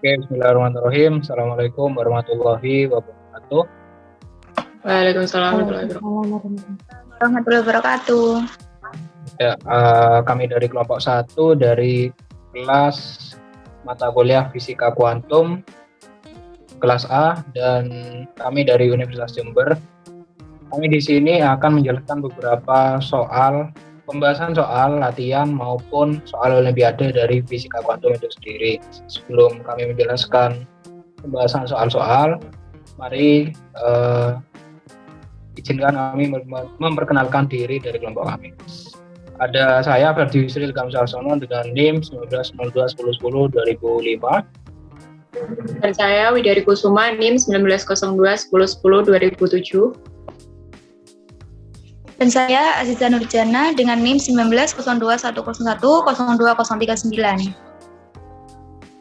Oke, bismillahirrahmanirrahim. Assalamualaikum warahmatullahi wabarakatuh. Waalaikumsalam warahmatullahi wabarakatuh. Ya, kami dari kelompok 1 dari kelas mata kuliah Fisika Kuantum kelas A dan kami dari Universitas Jember. Kami di sini akan menjelaskan beberapa pembahasan soal latihan maupun soal olimpiade dari fisika kuantum itu sendiri. Sebelum kami menjelaskan pembahasan soal-soal, mari izinkan kami memperkenalkan diri dari kelompok kami. Ada saya Ferdi Yusril Kamsarsono dengan NIM 190210102005. Dan saya Widari Kusuma NIM 190210102007. Dan saya Aziza Nurjana dengan NIM 190211102039.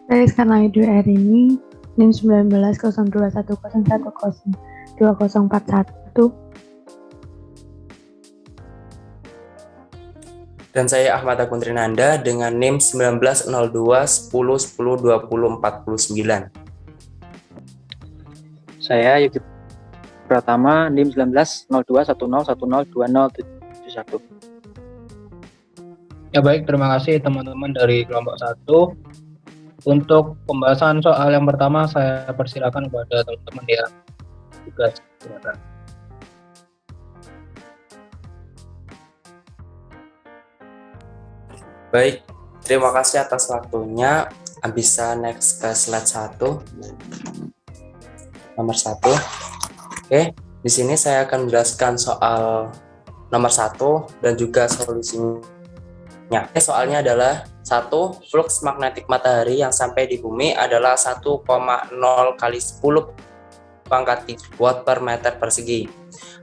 Saya Iskandar Idul Erini NIM 190211102041. Dan saya Ahmad Akuntrinanda dengan NIM 190210102049. Saya Yuki Pratama NIM 190210102071. Ya baik, terima kasih teman-teman dari kelompok 1. Untuk pembahasan soal yang pertama saya persilakan kepada teman-teman yang tugas. Silakan. Baik, terima kasih atas waktunya. Bisa next ke slide 1. Nomor 1. Oke, di sini saya akan menjelaskan soal nomor 1 dan juga solusinya. Soalnya adalah 1. Fluks magnetik matahari yang sampai di bumi adalah 1,0 kali 10 pangkat 3 watt per meter persegi.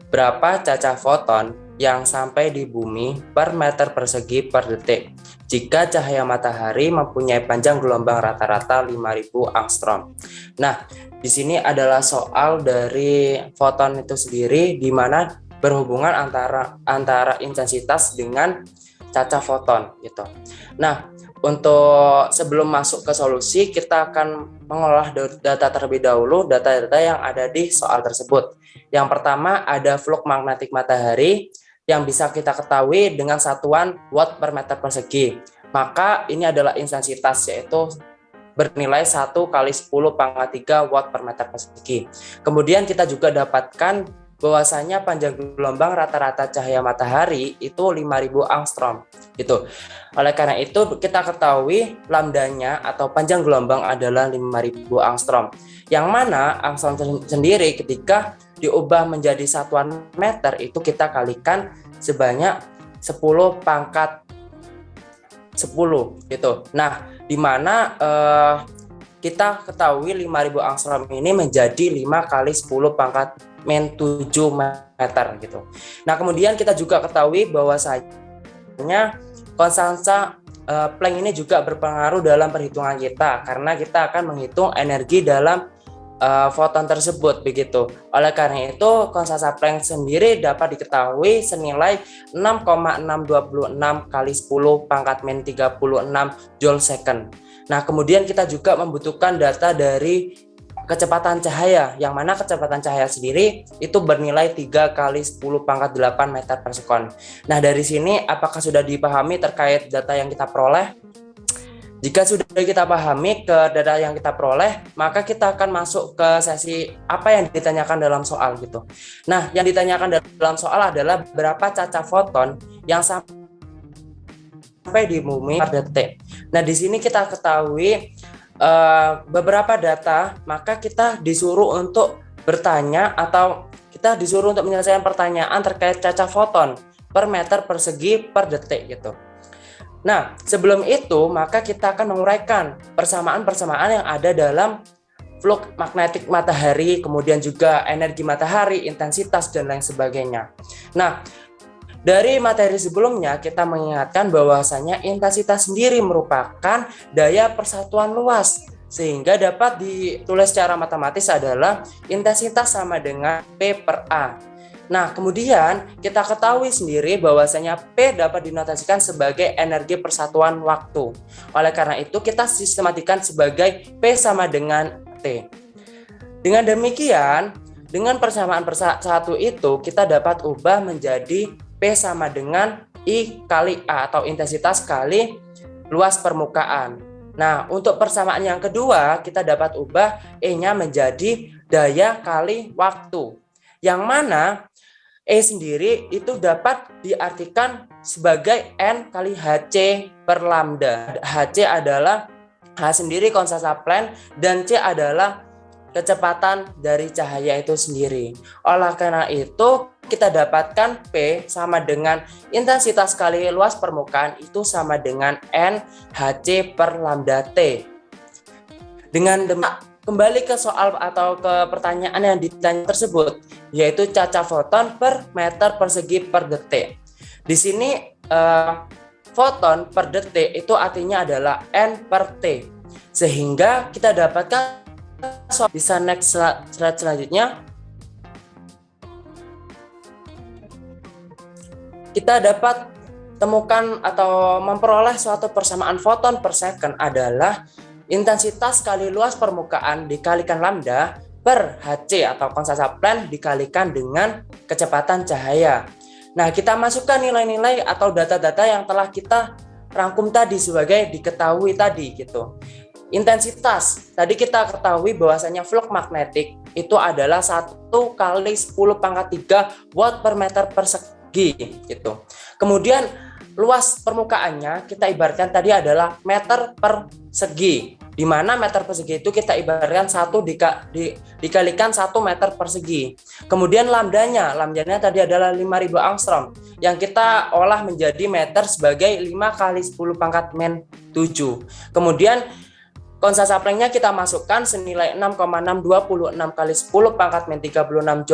Berapa cacah foton yang sampai di bumi per meter persegi per detik jika cahaya matahari mempunyai panjang gelombang rata-rata 5000 angstrom. Nah, di sini adalah soal dari foton itu sendiri, di mana berhubungan antara intensitas dengan cacah foton gitu. Nah, untuk sebelum masuk ke solusi, kita akan mengolah data terlebih dahulu, data-data yang ada di soal tersebut. Yang pertama ada flux magnetik matahari yang bisa kita ketahui dengan satuan watt per meter persegi. Maka ini adalah intensitas, yaitu bernilai 1 kali 10 pangkat 3 watt per meter persegi. Kemudian kita juga dapatkan bahwasanya panjang gelombang rata-rata cahaya matahari itu 5000 angstrom gitu. Oleh karena itu kita ketahui lambdanya atau panjang gelombang adalah 5000 angstrom. Yang mana angstrom sendiri ketika diubah menjadi satuan meter itu kita kalikan sebanyak 10 pangkat 10 gitu. Nah, di mana kita ketahui 5000 angstrom ini menjadi 5 kali 10 pangkat min 7 meter gitu. Nah, kemudian kita juga ketahui bahwasanya konstansa Planck ini juga berpengaruh dalam perhitungan kita karena kita akan menghitung energi dalam foton tersebut begitu. Oleh karena itu konstansa Planck sendiri dapat diketahui senilai 6,626 kali 10 pangkat min 36 joule second. Nah, kemudian kita juga membutuhkan data dari kecepatan cahaya, yang mana kecepatan cahaya sendiri itu bernilai 3 kali 10 pangkat 8 meter per sekon. Nah, dari sini apakah sudah dipahami terkait data yang kita peroleh? Jika sudah kita pahami ke data yang kita peroleh, maka kita akan masuk ke sesi apa yang ditanyakan dalam soal gitu. Nah, yang ditanyakan dalam soal adalah berapa cacah foton yang sampai di bumi per detik. Nah, di sini kita ketahui beberapa data, maka kita disuruh untuk bertanya atau kita disuruh untuk menyelesaikan pertanyaan terkait cacah foton per meter persegi per detik gitu. Nah, sebelum itu maka kita akan menguraikan persamaan-persamaan yang ada dalam flux magnetik matahari, kemudian juga energi matahari, intensitas dan lain sebagainya. Nah, dari materi sebelumnya kita mengingatkan bahwasanya intensitas sendiri merupakan daya persatuan luas, sehingga dapat ditulis secara matematis adalah intensitas sama dengan P per A. Nah, kemudian kita ketahui sendiri bahwasanya P dapat dinotasikan sebagai energi persatuan waktu. Oleh karena itu, kita sistematikan sebagai P sama dengan T. Dengan demikian, dengan persamaan persatu itu, kita dapat ubah menjadi P sama dengan I kali A atau intensitas kali luas permukaan. Nah, untuk persamaan yang kedua, kita dapat ubah E-nya menjadi daya kali waktu. Yang mana E sendiri itu dapat diartikan sebagai N kali HC per lambda. HC adalah H sendiri konstanta Planck dan C adalah kecepatan dari cahaya itu sendiri. Oleh karena itu, kita dapatkan P sama dengan intensitas kali luas permukaan itu sama dengan N HC per lambda T. Dengan kembali ke soal atau ke pertanyaan yang ditanya tersebut, yaitu caca foton per meter persegi per detik. Di sini foton per detik itu artinya adalah N per T. Sehingga kita dapatkan, bisa next slide selanjutnya. Kita dapat temukan atau memperoleh suatu persamaan foton per second adalah intensitas kali luas permukaan dikalikan lambda per Hc atau konstanta Planck dikalikan dengan kecepatan cahaya. Nah, kita masukkan nilai-nilai atau data-data yang telah kita rangkum tadi sebagai diketahui tadi gitu. Intensitas, tadi kita ketahui bahwasanya flux magnetik itu adalah 1 kali 10 pangkat 3 watt per meter persegi gitu. Kemudian luas permukaannya kita ibaratkan tadi adalah meter persegi, di mana meter persegi itu kita ibaratkan 1 dikalikan 1 meter persegi. Kemudian lambdanya tadi adalah 5000 angstrom yang kita olah menjadi meter sebagai 5 kali 10 pangkat men 7. Kemudian konstanta Planck-nya kita masukkan senilai 6,626 kali 10 pangkat men 36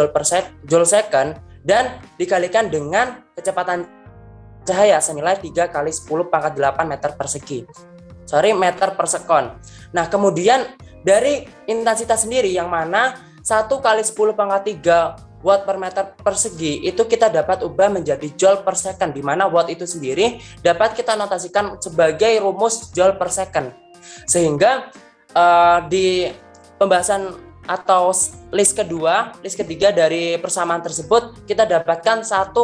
joule second dan dikalikan dengan kecepatan cahaya senilai 3 kali 10 pangkat 8 meter meter per sekon. Nah, kemudian dari intensitas sendiri yang mana 1 kali 10 pangkat 3 watt per meter persegi itu kita dapat ubah menjadi joule per second, di mana watt itu sendiri dapat kita notasikan sebagai rumus joule per second. Sehingga di pembahasan atau list ketiga dari persamaan tersebut kita dapatkan 1,0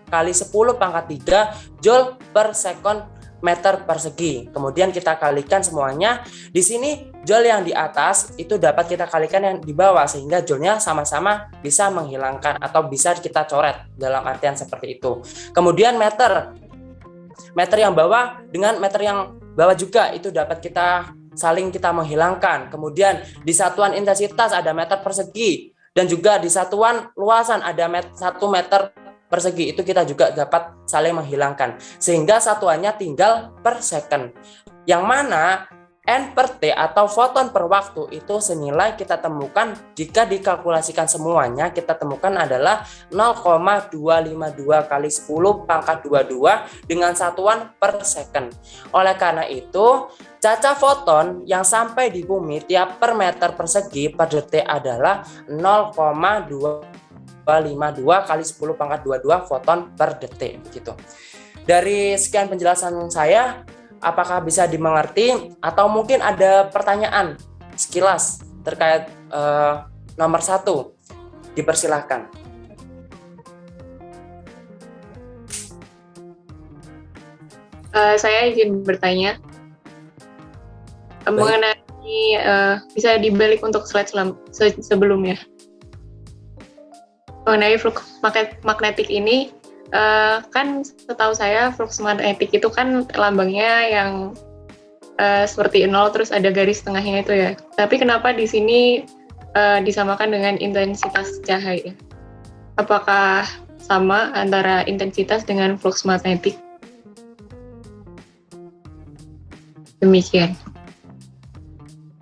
kali 10 pangkat 3 joule per second meter persegi. Kemudian kita kalikan semuanya. Di sini joule yang di atas itu dapat kita kalikan yang di bawah sehingga joule-nya sama-sama bisa menghilangkan atau bisa kita coret dalam artian seperti itu. Kemudian meter yang bawah dengan meter yang bawah juga itu dapat kita saling kita menghilangkan. Kemudian di satuan intensitas ada meter persegi dan juga di satuan luasan ada 1 meter persegi, itu kita juga dapat saling menghilangkan sehingga satuannya tinggal per second, yang mana N per T atau foton per waktu itu senilai kita temukan jika dikalkulasikan semuanya kita temukan adalah 0,252 kali 10 pangkat 22 dengan satuan per second. Oleh karena itu caca foton yang sampai di bumi tiap per meter persegi per detik adalah 0,252 kali 10 pangkat 22 foton per detik gitu. Dari sekian penjelasan saya, apakah bisa dimengerti atau mungkin ada pertanyaan sekilas terkait nomor 1? Dipersilahkan. Saya izin bertanya mengenai bisa dibalik untuk slide sebelumnya. Mengenai flux magnetik ini, kan setahu saya flux magnetik itu kan lambangnya yang seperti 0 terus ada garis tengahnya itu ya. Tapi kenapa di sini disamakan dengan intensitas cahaya? Apakah sama antara intensitas dengan flux magnetik? Demikian.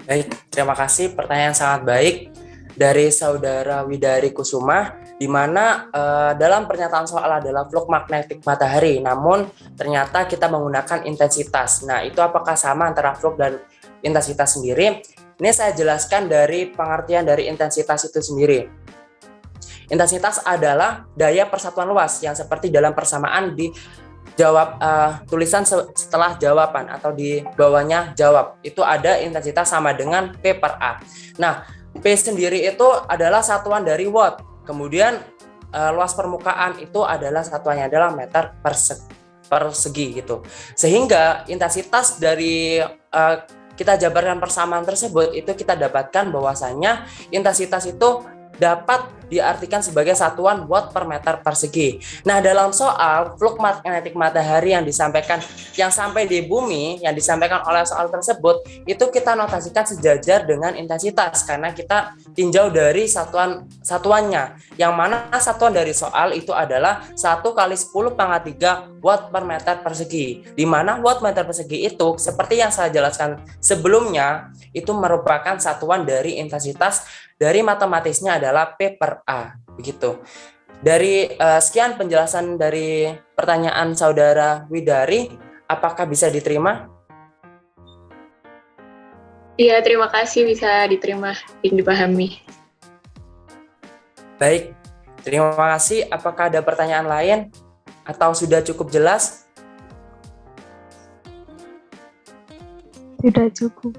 Baik, terima kasih, pertanyaan sangat baik dari saudara Widari Kusuma, di mana dalam pernyataan soal adalah flux magnetik matahari, namun ternyata kita menggunakan intensitas. Nah, itu apakah sama antara flux dan intensitas sendiri? Ini saya jelaskan dari pengertian dari intensitas itu sendiri. Intensitas adalah daya persatuan luas yang seperti dalam persamaan di jawab tulisan setelah jawaban atau di bawahnya jawab. Itu ada intensitas sama dengan P per A. Nah, P sendiri itu adalah satuan dari watt. Kemudian luas permukaan itu adalah satuannya adalah meter persegi gitu. Sehingga intensitas dari kita jabarkan persamaan tersebut itu kita dapatkan bahwasannya intensitas itu dapat diartikan sebagai satuan watt per meter persegi. Nah, dalam soal flux magnetik matahari yang sampai di bumi yang disampaikan oleh soal tersebut itu kita notasikan sejajar dengan intensitas karena kita tinjau dari satuannya. Yang mana satuan dari soal itu adalah 1 kali 10 pangkat 3 watt per meter persegi. Di mana watt meter persegi itu seperti yang saya jelaskan sebelumnya itu merupakan satuan dari intensitas dari matematisnya adalah P per A, begitu. Dari sekian penjelasan dari pertanyaan saudara Widari, apakah bisa diterima? Iya, terima kasih, bisa diterima dan dipahami. Baik, terima kasih. Apakah ada pertanyaan lain atau sudah cukup jelas? Sudah cukup.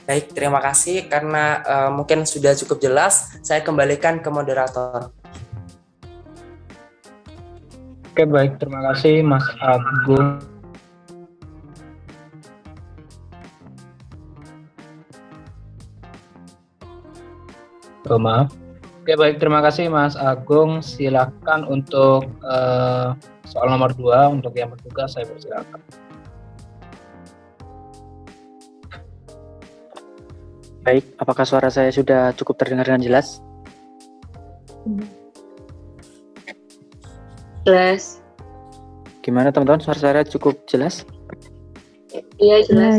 Baik, terima kasih. Karena mungkin sudah cukup jelas, saya kembalikan ke moderator. Oke, baik. Terima kasih Mas Agung. Oh, maaf. Oke, baik. Terima kasih Mas Agung. Silakan untuk soal nomor 2. Untuk yang bertugas, saya persilakan. Baik, apakah suara saya sudah cukup terdengar dengan jelas? Jelas. Gimana teman-teman, suara saya cukup jelas? Iya, jelas.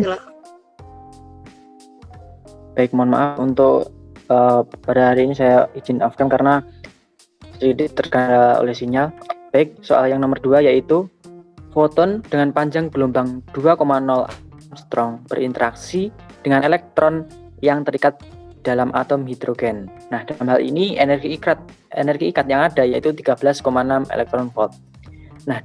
Baik, mohon maaf untuk pada hari ini saya izin afkan karena sedikit terkendala oleh sinyal. Baik, soal yang nomor 2 yaitu foton dengan panjang gelombang 2,0 Armstrong berinteraksi dengan elektron yang terikat dalam atom hidrogen. Nah, dalam hal ini energi ikat yang ada yaitu 13,6 elektron volt. Nah,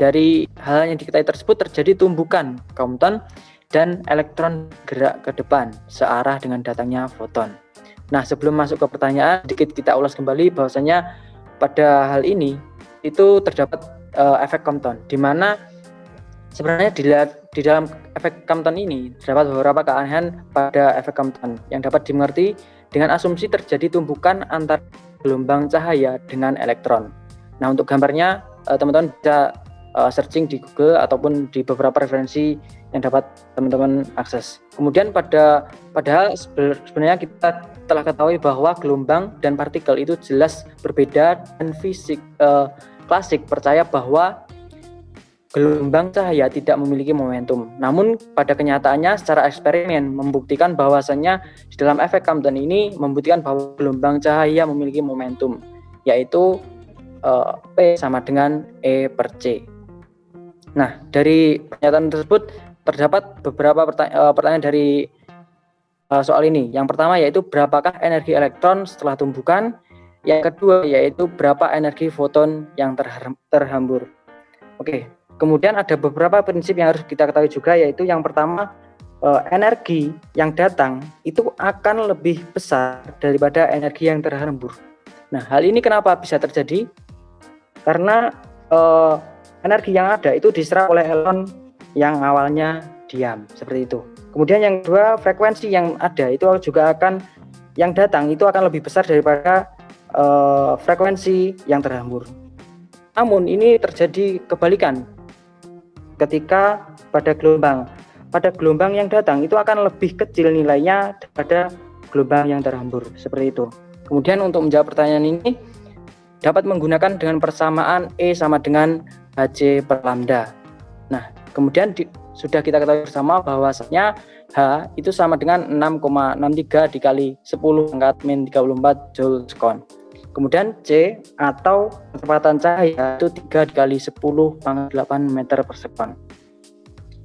dari hal yang diketahui tersebut terjadi tumbukan Compton dan elektron gerak ke depan searah dengan datangnya foton. Nah, sebelum masuk ke pertanyaan, sedikit kita ulas kembali bahwasanya pada hal ini itu terdapat efek Compton, di mana sebenarnya di dalam efek Compton ini terdapat beberapa keanehan pada efek Compton yang dapat dimengerti dengan asumsi terjadi tumbukan antar gelombang cahaya dengan elektron. Nah, untuk gambarnya teman-teman bisa searching di Google ataupun di beberapa referensi yang dapat teman-teman akses. Kemudian padahal sebenarnya kita telah ketahui bahwa gelombang dan partikel itu jelas berbeda, dan fisik klasik percaya bahwa gelombang cahaya tidak memiliki momentum. Namun pada kenyataannya secara eksperimen membuktikan bahwasannya di dalam efek Compton ini membuktikan bahwa gelombang cahaya memiliki momentum, yaitu P sama dengan E per C. Nah, dari pernyataan tersebut terdapat beberapa pertanyaan dari soal ini. Yang pertama yaitu berapakah energi elektron setelah tumbukan? Yang kedua yaitu berapa energi foton yang terhambur? Oke. Kemudian ada beberapa prinsip yang harus kita ketahui juga, yaitu yang pertama energi yang datang itu akan lebih besar daripada energi yang terhambur. Nah, hal ini kenapa bisa terjadi? Karena energi yang ada itu diserap oleh elektron yang awalnya diam, seperti itu. Kemudian yang kedua, frekuensi yang ada itu juga yang datang itu akan lebih besar daripada frekuensi yang terhambur. Namun ini terjadi kebalikan. Ketika pada gelombang yang datang itu akan lebih kecil nilainya daripada gelombang yang terhambur, seperti itu. Kemudian untuk menjawab pertanyaan ini dapat menggunakan dengan persamaan E sama dengan Hc per lambda. Nah, kemudian sudah kita ketahui bersama bahwasanya H itu sama dengan 6,63 dikali 10 pangkat min 34 Joule sekon. Kemudian C atau kecepatan cahaya itu 3 dikali 10 pangkat 8 meter per sekon.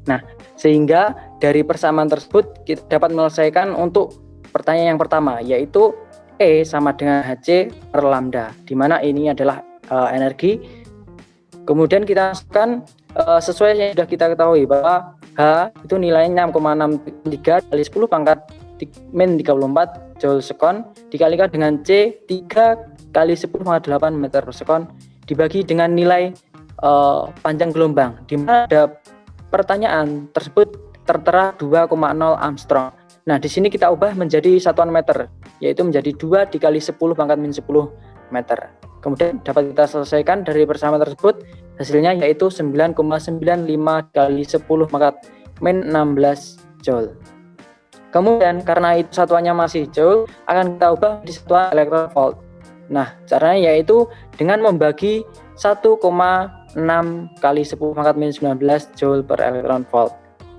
Nah, sehingga dari persamaan tersebut kita dapat menyelesaikan untuk pertanyaan yang pertama, yaitu E sama dengan Hc per lambda, di mana ini adalah energi. Kemudian kita masukkan sesuai yang sudah kita ketahui bahwa H itu nilainya 6,63 kali 10 pangkat min 34 Joule sekon dikalikan dengan C 3 kali 10,8 meter per sekon dibagi dengan nilai panjang gelombang, di mana ada pertanyaan tersebut tertera 2,0 Armstrong. Nah, di sini kita ubah menjadi satuan meter, yaitu menjadi 2 dikali 10 pangkat min 10 meter. Kemudian dapat kita selesaikan dari persamaan tersebut, hasilnya yaitu 9,95 kali 10 pangkat min 16 Joule. Kemudian karena itu satuannya masih Joule, akan kita ubah menjadi satuan elektron volt. Nah, caranya yaitu dengan membagi 1,6 kali 10 pangkat min 19 Joule per elektron volt.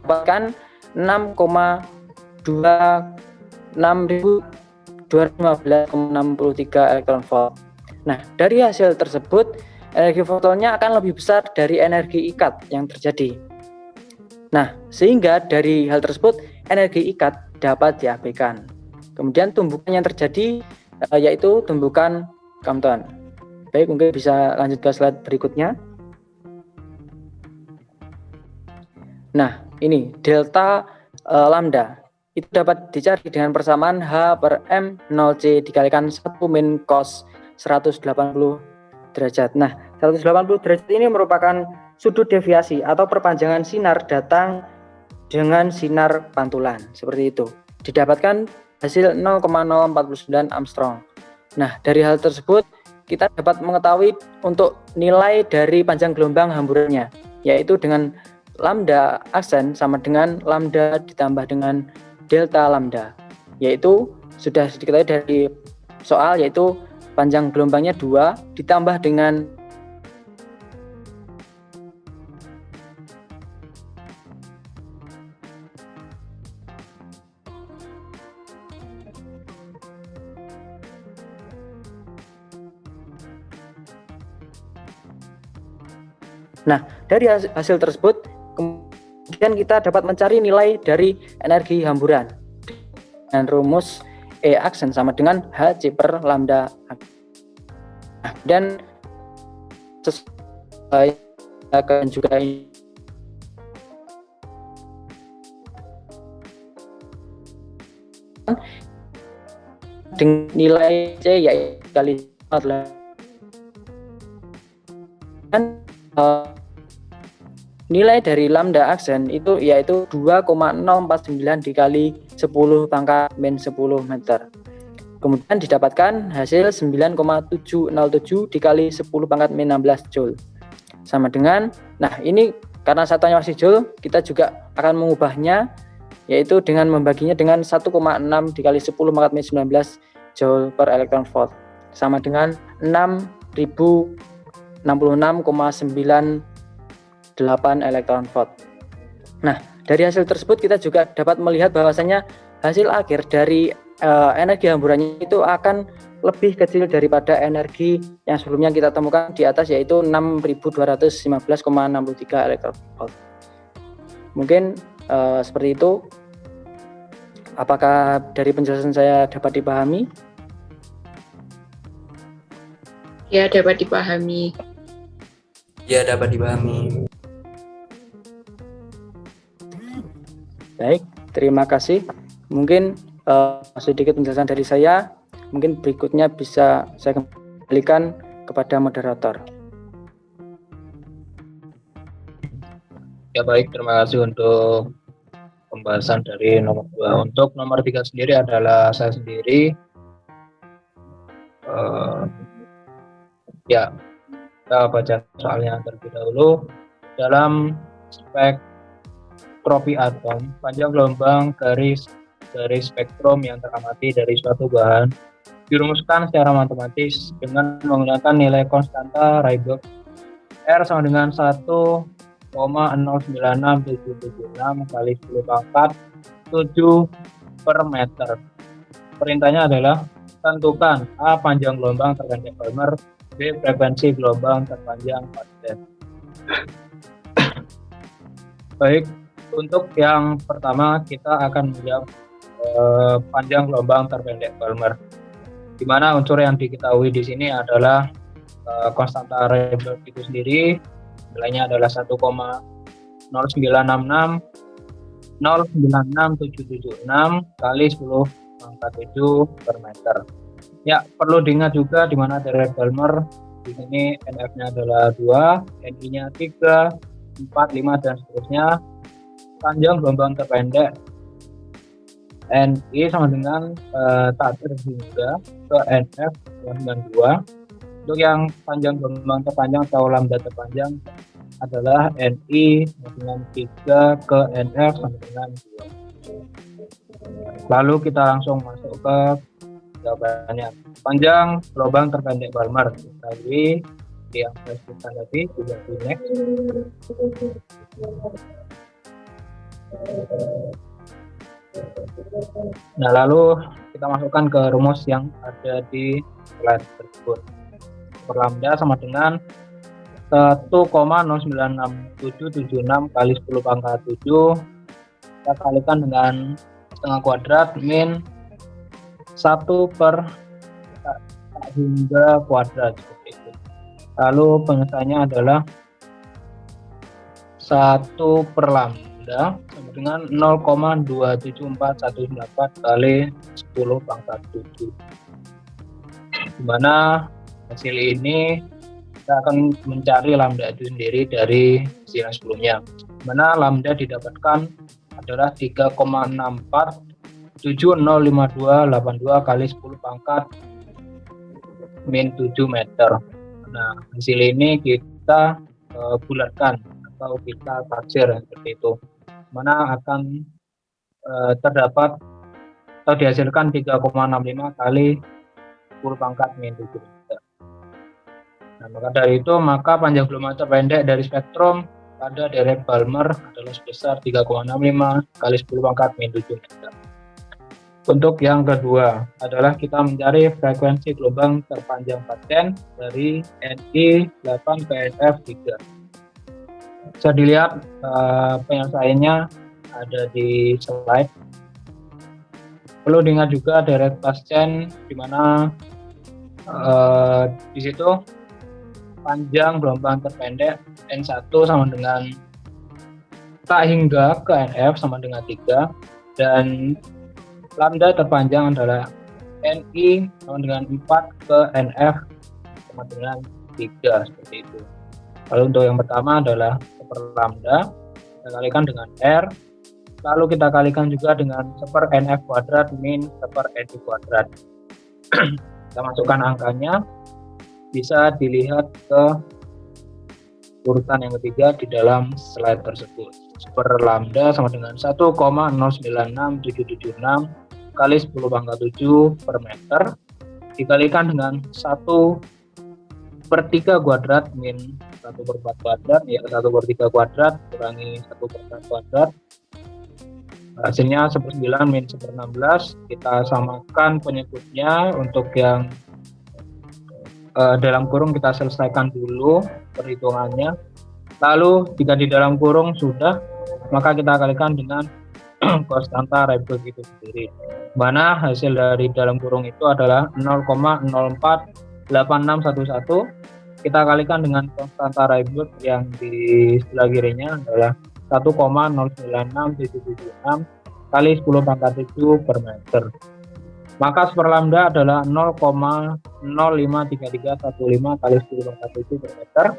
Dapatkan 6,215,63 elektron volt. Nah, dari hasil tersebut, energi fotonnya akan lebih besar dari energi ikat yang terjadi. Nah, sehingga dari hal tersebut, energi ikat dapat diabaikan. Kemudian tumbukan yang terjadi yaitu tumbukan Compton. Baik, mungkin bisa lanjut ke slide berikutnya. Nah, ini delta lambda itu dapat dicari dengan persamaan H per M 0C dikalikan 1 min cos 180 derajat. Nah, 180 derajat ini merupakan sudut deviasi atau perpanjangan sinar datang dengan sinar pantulan, seperti itu. Didapatkan hasil 0,049 Armstrong. Nah, dari hal tersebut kita dapat mengetahui untuk nilai dari panjang gelombang hamburannya, yaitu dengan lambda aksen sama dengan lambda ditambah dengan delta lambda, yaitu sudah diketahui dari soal, yaitu panjang gelombangnya 2 ditambah dengan Nah, dari hasil tersebut kemudian kita dapat mencari nilai dari energi hamburan dengan rumus E aksen sama dengan Hc per lambda. Nah, dan sesuai akan juga dengan nilai C yaitu kali 4 dan nilai dari lambda aksen itu yaitu 2,049 dikali 10 pangkat min 10 meter. Kemudian didapatkan hasil 9,707 dikali 10 pangkat min 16 Joule. Sama dengan, nah ini karena satuannya masih Joule, kita juga akan mengubahnya yaitu dengan membaginya dengan 1,6 dikali 10 pangkat min 19 Joule per elektron volt. Sama dengan 6.066,98 elektron volt. Nah, dari hasil tersebut kita juga dapat melihat bahwasanya hasil akhir dari energi hamburannya itu akan lebih kecil daripada energi yang sebelumnya kita temukan di atas, yaitu 6.215,63 elektron volt. Mungkin seperti itu. Apakah dari penjelasan saya dapat dipahami? Ya, dapat dipahami. Ya, dapat dipahami. Baik, terima kasih. Mungkin sedikit penjelasan dari saya. Mungkin berikutnya bisa saya kembalikan kepada moderator. Ya baik, terima kasih untuk pembahasan dari nomor 2. Untuk nomor 3 sendiri adalah saya sendiri. Ya, kita baca soalnya terlebih dahulu. Dalam spektrometri atom, panjang gelombang garis spektrum yang teramati dari suatu bahan dirumuskan secara matematis dengan menggunakan nilai konstanta Rydberg R sama dengan 1,096776 kali 10 pangkat 7 per meter. Perintahnya adalah tentukan A panjang gelombang terpendek Balmer, B frekuensi gelombang terpanjang Faraday. Baik, untuk yang pertama kita akan menjawab panjang gelombang terpendek Balmer. di mana unsur yang diketahui di sini adalah konstanta Rayleigh itu sendiri nilainya adalah 1,0966 096776 kali 10 pangkat 7 per meter. Ya, perlu diingat juga di mana dari Balmer di sini NF-nya adalah 2, NI-nya 3, 4, 5 dan seterusnya. Panjang gelombang terpendek NI sama dengan takdir hingga ke NF dengan 2. Untuk yang panjang gelombang terpanjang atau lambda terpanjang adalah NI dengan 3 ke NF sama dengan 2. Lalu kita langsung masuk ke jawabannya. Panjang gelombang terpendek Balmer tadi yang saya sebutkan tadi juga di next. Nah, lalu kita masukkan ke rumus yang ada di slide tersebut. Per lambda sama dengan 1,096776 kali 10 pangkat 7 kita kalikan dengan setengah kuadrat min 1 per hingga kuadrat seperti itu. Lalu penyelesaiannya adalah 1 per lambda sama dengan 0,27418 kali 10 pangkat 7, dimana hasil ini kita akan mencari lambda itu sendiri dari hasil yang sebelumnya, mana lambda didapatkan adalah 3,64705282 kali 10 pangkat min 7 meter. Nah, hasil ini kita bulatkan atau kita taksir seperti itu, mana akan terdapat atau dihasilkan 3,65 kali 10 pangkat min 7 meter. Nah, maka dari itu, maka panjang gelombang terpendek dari spektrum pada deret Balmer adalah sebesar 3,65 kali 10 pangkat min 7 meter. Untuk yang kedua adalah kita mencari frekuensi gelombang terpanjang paten dari NI 8 ke NF 3. Bisa dilihat penyelesaiannya ada di slide. Perlu diingat juga deret pasien di mana di situ panjang gelombang terpendek N1 sama dengan tak hingga ke NF sama dengan 3, dan lambda terpanjang adalah NI sama dengan 4 ke NF sama dengan 3 seperti itu. Lalu untuk yang pertama adalah per lambda kita kalikan dengan R, lalu kita kalikan juga dengan 1 per NF kuadrat min 1 per NI kuadrat. Kita masukkan angkanya, bisa dilihat ke urutan yang ketiga di dalam slide tersebut. Per lambda sama dengan 1,096776 kali 10 pangkat 7 per meter dikalikan dengan 1 per 3 kuadrat min 1 per 4 kuadrat, ya 1 per 3 kuadrat kurangi 1 per 4 kuadrat, hasilnya 1/9 min 1/16. Kita samakan penyebutnya. Untuk yang dalam kurung kita selesaikan dulu perhitungannya, lalu jika di dalam kurung sudah, maka kita kalikan dengan konstanta Rayleigh itu sendiri, mana hasil dari dalam kurung itu adalah 0,048611. Kita kalikan dengan konstanta Rayleigh yang di sebelah kirinya adalah 1,096776 kali 10 pangkat 7 per meter. Maka per lambda adalah 0,053315 kali 10 pangkat 7 per meter.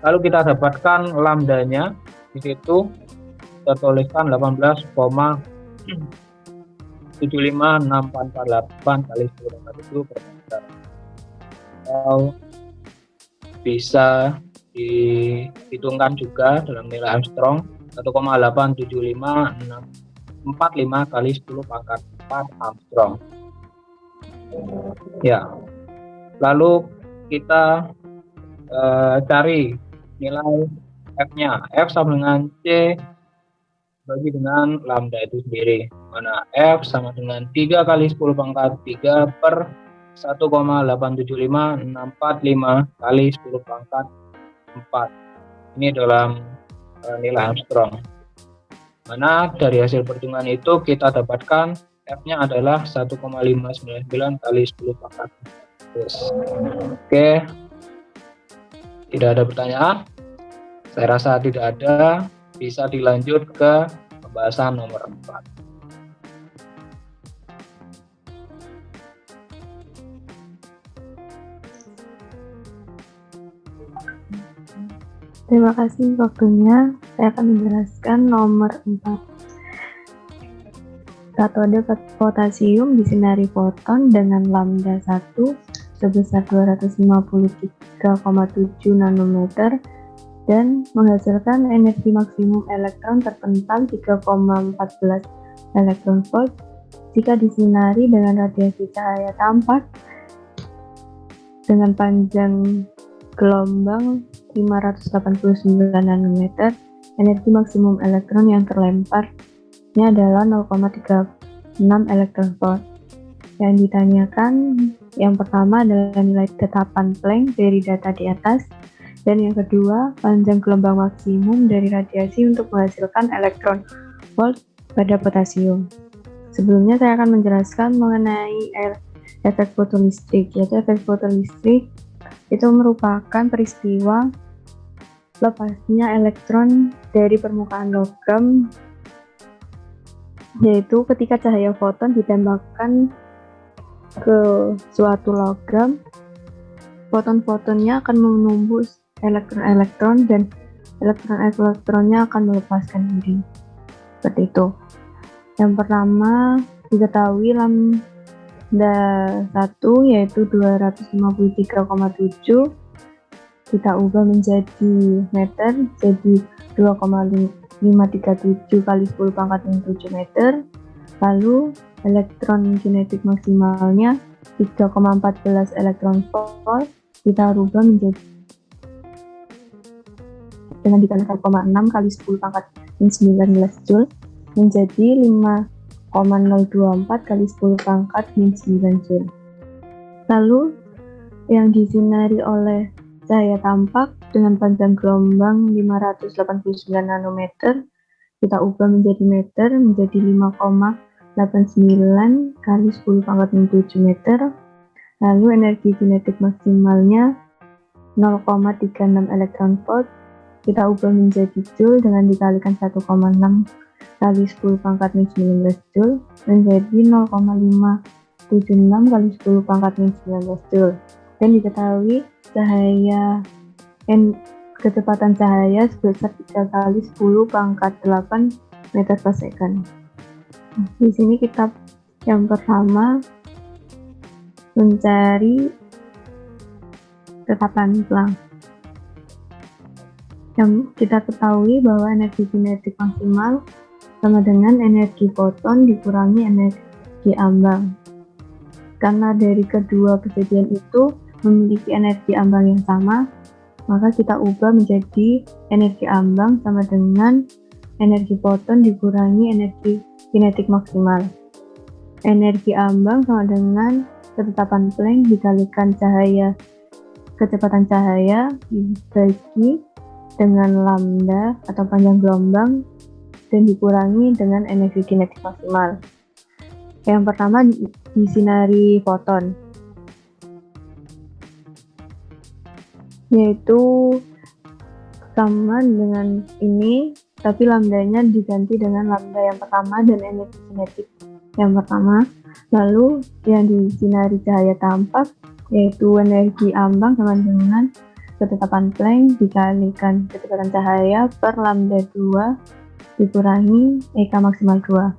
Lalu kita dapatkan lambdanya di situ kita tuliskan 18,75648 kali 10 pangkat 7 per meter. Atau bisa dihitungkan juga dalam nilai Armstrong 1,875645 kali 10 pangkat 4 Armstrong. Ya, lalu kita cari nilai F-nya. F sama dengan C bagi dengan lambda itu sendiri, mana F sama dengan 3 kali 10 pangkat 3 per 1,875645 kali 10 pangkat 4. Ini dalam nilai Armstrong, mana dari hasil perhitungan itu kita dapatkan F-nya adalah 1,599 kali 10 pangkat. Oke, tidak ada pertanyaan? Saya rasa tidak ada. Bisa dilanjut ke pembahasan nomor 4. Terima kasih waktunya. Saya akan menjelaskan nomor 4. Katode potasium disinari foton dengan lambda 1 sebesar 253,7 nanometer dan menghasilkan energi maksimum elektron terpental 3,14 elektron volt jika disinari dengan radiasi cahaya tampak dengan panjang gelombang 589 nanometer. Energi maksimum elektron yang terlemparnya adalah 0,36 elektron volt. Yang ditanyakan yang pertama adalah nilai tetapan Planck dari data di atas, dan yang kedua panjang gelombang maksimum dari radiasi untuk menghasilkan elektron volt pada potasium. Sebelumnya saya akan menjelaskan mengenai efek fotolistrik, yaitu efek fotolistrik itu merupakan peristiwa lepasnya elektron dari permukaan logam, yaitu ketika cahaya foton ditembakkan ke suatu logam, foton-fotonnya akan menembus elektron-elektron dan elektron-elektronnya akan melepaskan diri. Seperti itu. Yang pertama diketahui lambda 1 yaitu 253,7 kita ubah menjadi meter, jadi 2,537 kali 10 pangkat 7 meter. Lalu elektron kinetik maksimalnya 3,14 elektron volt kita rubah menjadi dengan dikalikan 1,6 kali 10 pangkat 19 Joule menjadi 5,024 kali 10 pangkat 9 Joule. Lalu yang disinari oleh cahaya tampak dengan panjang gelombang 589 nanometer kita ubah menjadi meter menjadi 5,89 kali 10 pangkat 7 meter. Lalu energi kinetik maksimalnya 0,36 elektron volt kita ubah menjadi Joule dengan dikalikan 1,6 kali 10 pangkat 19 Joule menjadi 0,576 kali 10 pangkat 19 Joule. Dan diketahui kecepatan cahaya sebesar 3 kali 10 pangkat 8 meter per second. Di sini kita yang pertama mencari tetapan Planck. Yang kita ketahui bahwa energi kinetik maksimal sama dengan energi foton dikurangi energi ambang. Karena dari kedua kejadian itu memiliki energi ambang yang sama, maka kita ubah menjadi energi ambang sama dengan energi foton dikurangi energi kinetik maksimal. Energi ambang sama dengan ketetapan Planck dikalikan kecepatan cahaya dibagi dengan lambda atau panjang gelombang dan dikurangi dengan energi kinetik maksimal. Yang pertama disinari foton, yaitu sama dengan ini, tapi lambdanya diganti dengan lambda yang pertama dan energi kinetik yang pertama. Lalu yang disinari cahaya tampak, yaitu energi ambang sama dengan ketetapan Planck dikalikan kecepatan cahaya per lambda 2 dikurangi Eka maksimal 2.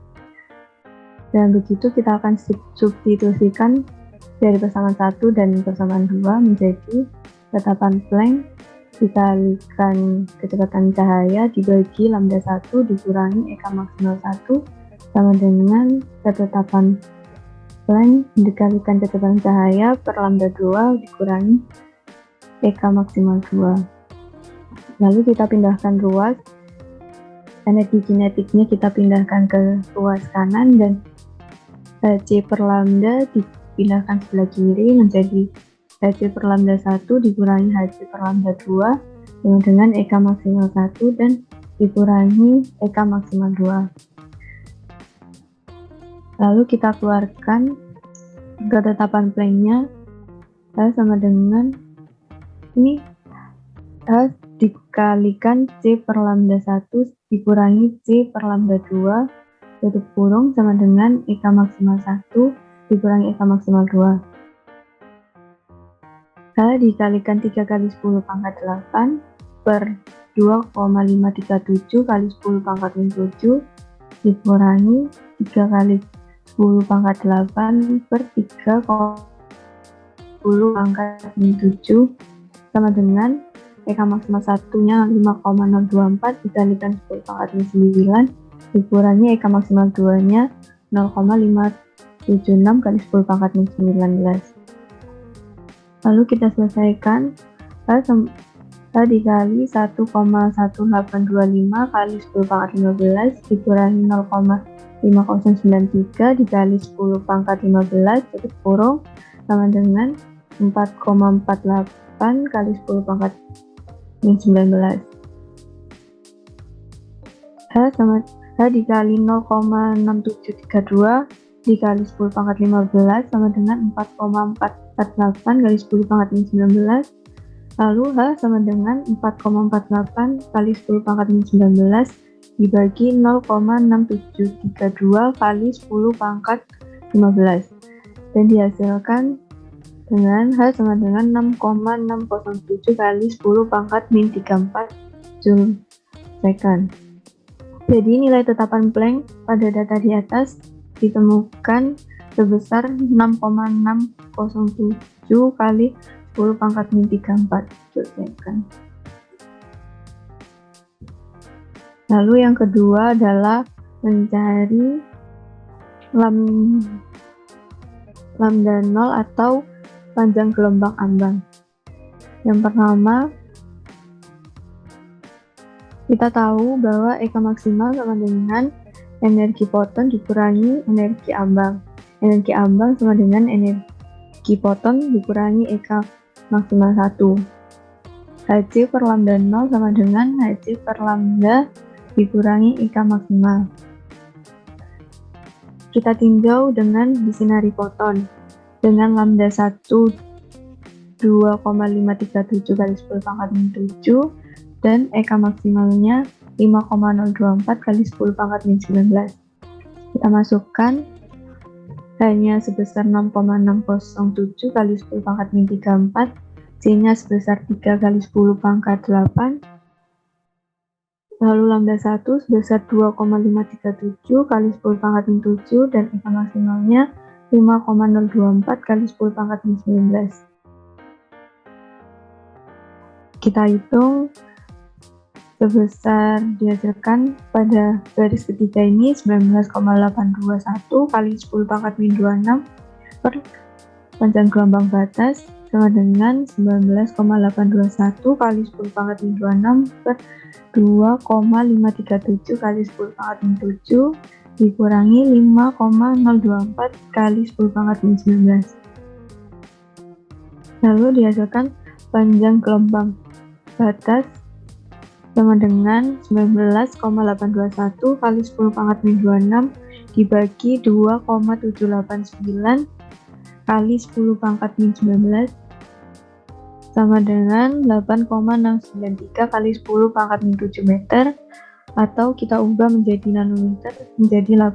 Dan begitu kita akan substitusikan dari persamaan 1 dan persamaan 2 menjadi ketetapan Planck dikalikan kecepatan cahaya dibagi lambda 1 dikurangi Eka maksimal 1 sama dengan ketetapan Planck dikalikan kecepatan cahaya per lambda 2 dikurangi Eka maksimal 2. Lalu kita pindahkan ruas, energi kinetiknya kita pindahkan ke ruas kanan dan Hc per lambda dipindahkan sebelah kiri menjadi Hc per lambda 1 dikurangi Hc per lambda 2 dengan Eka maksimal 1 dan dikurangi Eka maksimal 2. Lalu kita keluarkan ketetapan Planck-nya. H sama dengan ini H dikalikan C per lambda 1 dikurangi C per lambda 2 tutup kurung sama dengan Eka maksimal 1 dikurangi Eka maksimal 2. H dikalikan 3 kali 10 pangkat 8 per 2,537 kali 10 pangkat min 7 dikurangi 3 kali 10 pangkat 8 per 3,10 pangkat min 7 sama dengan Eka maksimal satunya 5,024 dikalikan 10 pangkat min 9 dikurangi Eka maksimal 2 nya 0,576 kali 10 pangkat min 19. Lalu kita selesaikan H dikali 1,1825 kali 10 pangkat 15 dikurangi 0,5093 dikali 10 pangkat 15 tutup kurung sama dengan 4,48 kali 10 pangkat min 19. H dikali 0,6732 dikali 10 pangkat 15 sama dengan 4,448 kali 10 pangkat min 19. Lalu H sama dengan 4,48 kali 10 pangkat min 19 dibagi 0,6732 kali 10 pangkat 15 dan dihasilkan dengan H sama dengan 6,607 kali 10 pangkat min 34 Joule second. Jadi nilai tetapan Planck pada data di atas ditemukan sebesar 6,607 kali 10 pangkat min 34 Joule second. Lalu yang kedua adalah mencari lambda 0 atau panjang gelombang ambang. Yang pertama, kita tahu bahwa Eka maksimal sama dengan energi foton dikurangi energi ambang. Energi ambang sama dengan energi foton dikurangi Eka maksimal 1. Hc per lambda 0 sama dengan Hc per lambda dikurangi Eka maksimal. Kita tinjau dengan disinari foton dengan lambda 1 2,537 kali 10 pangkat min 7 dan Eka maksimalnya 5,024 kali 10 pangkat min 19. Kita masukkan hanya sebesar 6,607 kali 10 pangkat min 34, C-nya sebesar 3 kali 10 pangkat 8, lalu lambda 1 sebesar 2,537 kali 10 pangkat min 7 dan Eka maksimalnya 5,024 kali 10 pangkat min 19. Kita hitung sebesar dihasilkan pada garis ketiga ini 19,821 kali 10 pangkat min 26 per panjang gelombang batas sama dengan 19,821 kali 10 pangkat min 26 per 2,537 kali 10 pangkat min 7 dikurangi 5,024 kali 10 pangkat min 19. Lalu dihasilkan panjang gelombang batas sama dengan 19,821 kali 10 pangkat min 26 dibagi 2,789 kali 10 pangkat min 19 sama dengan 8,693 kali 10 pangkat min 7 meter atau kita ubah menjadi nanometer menjadi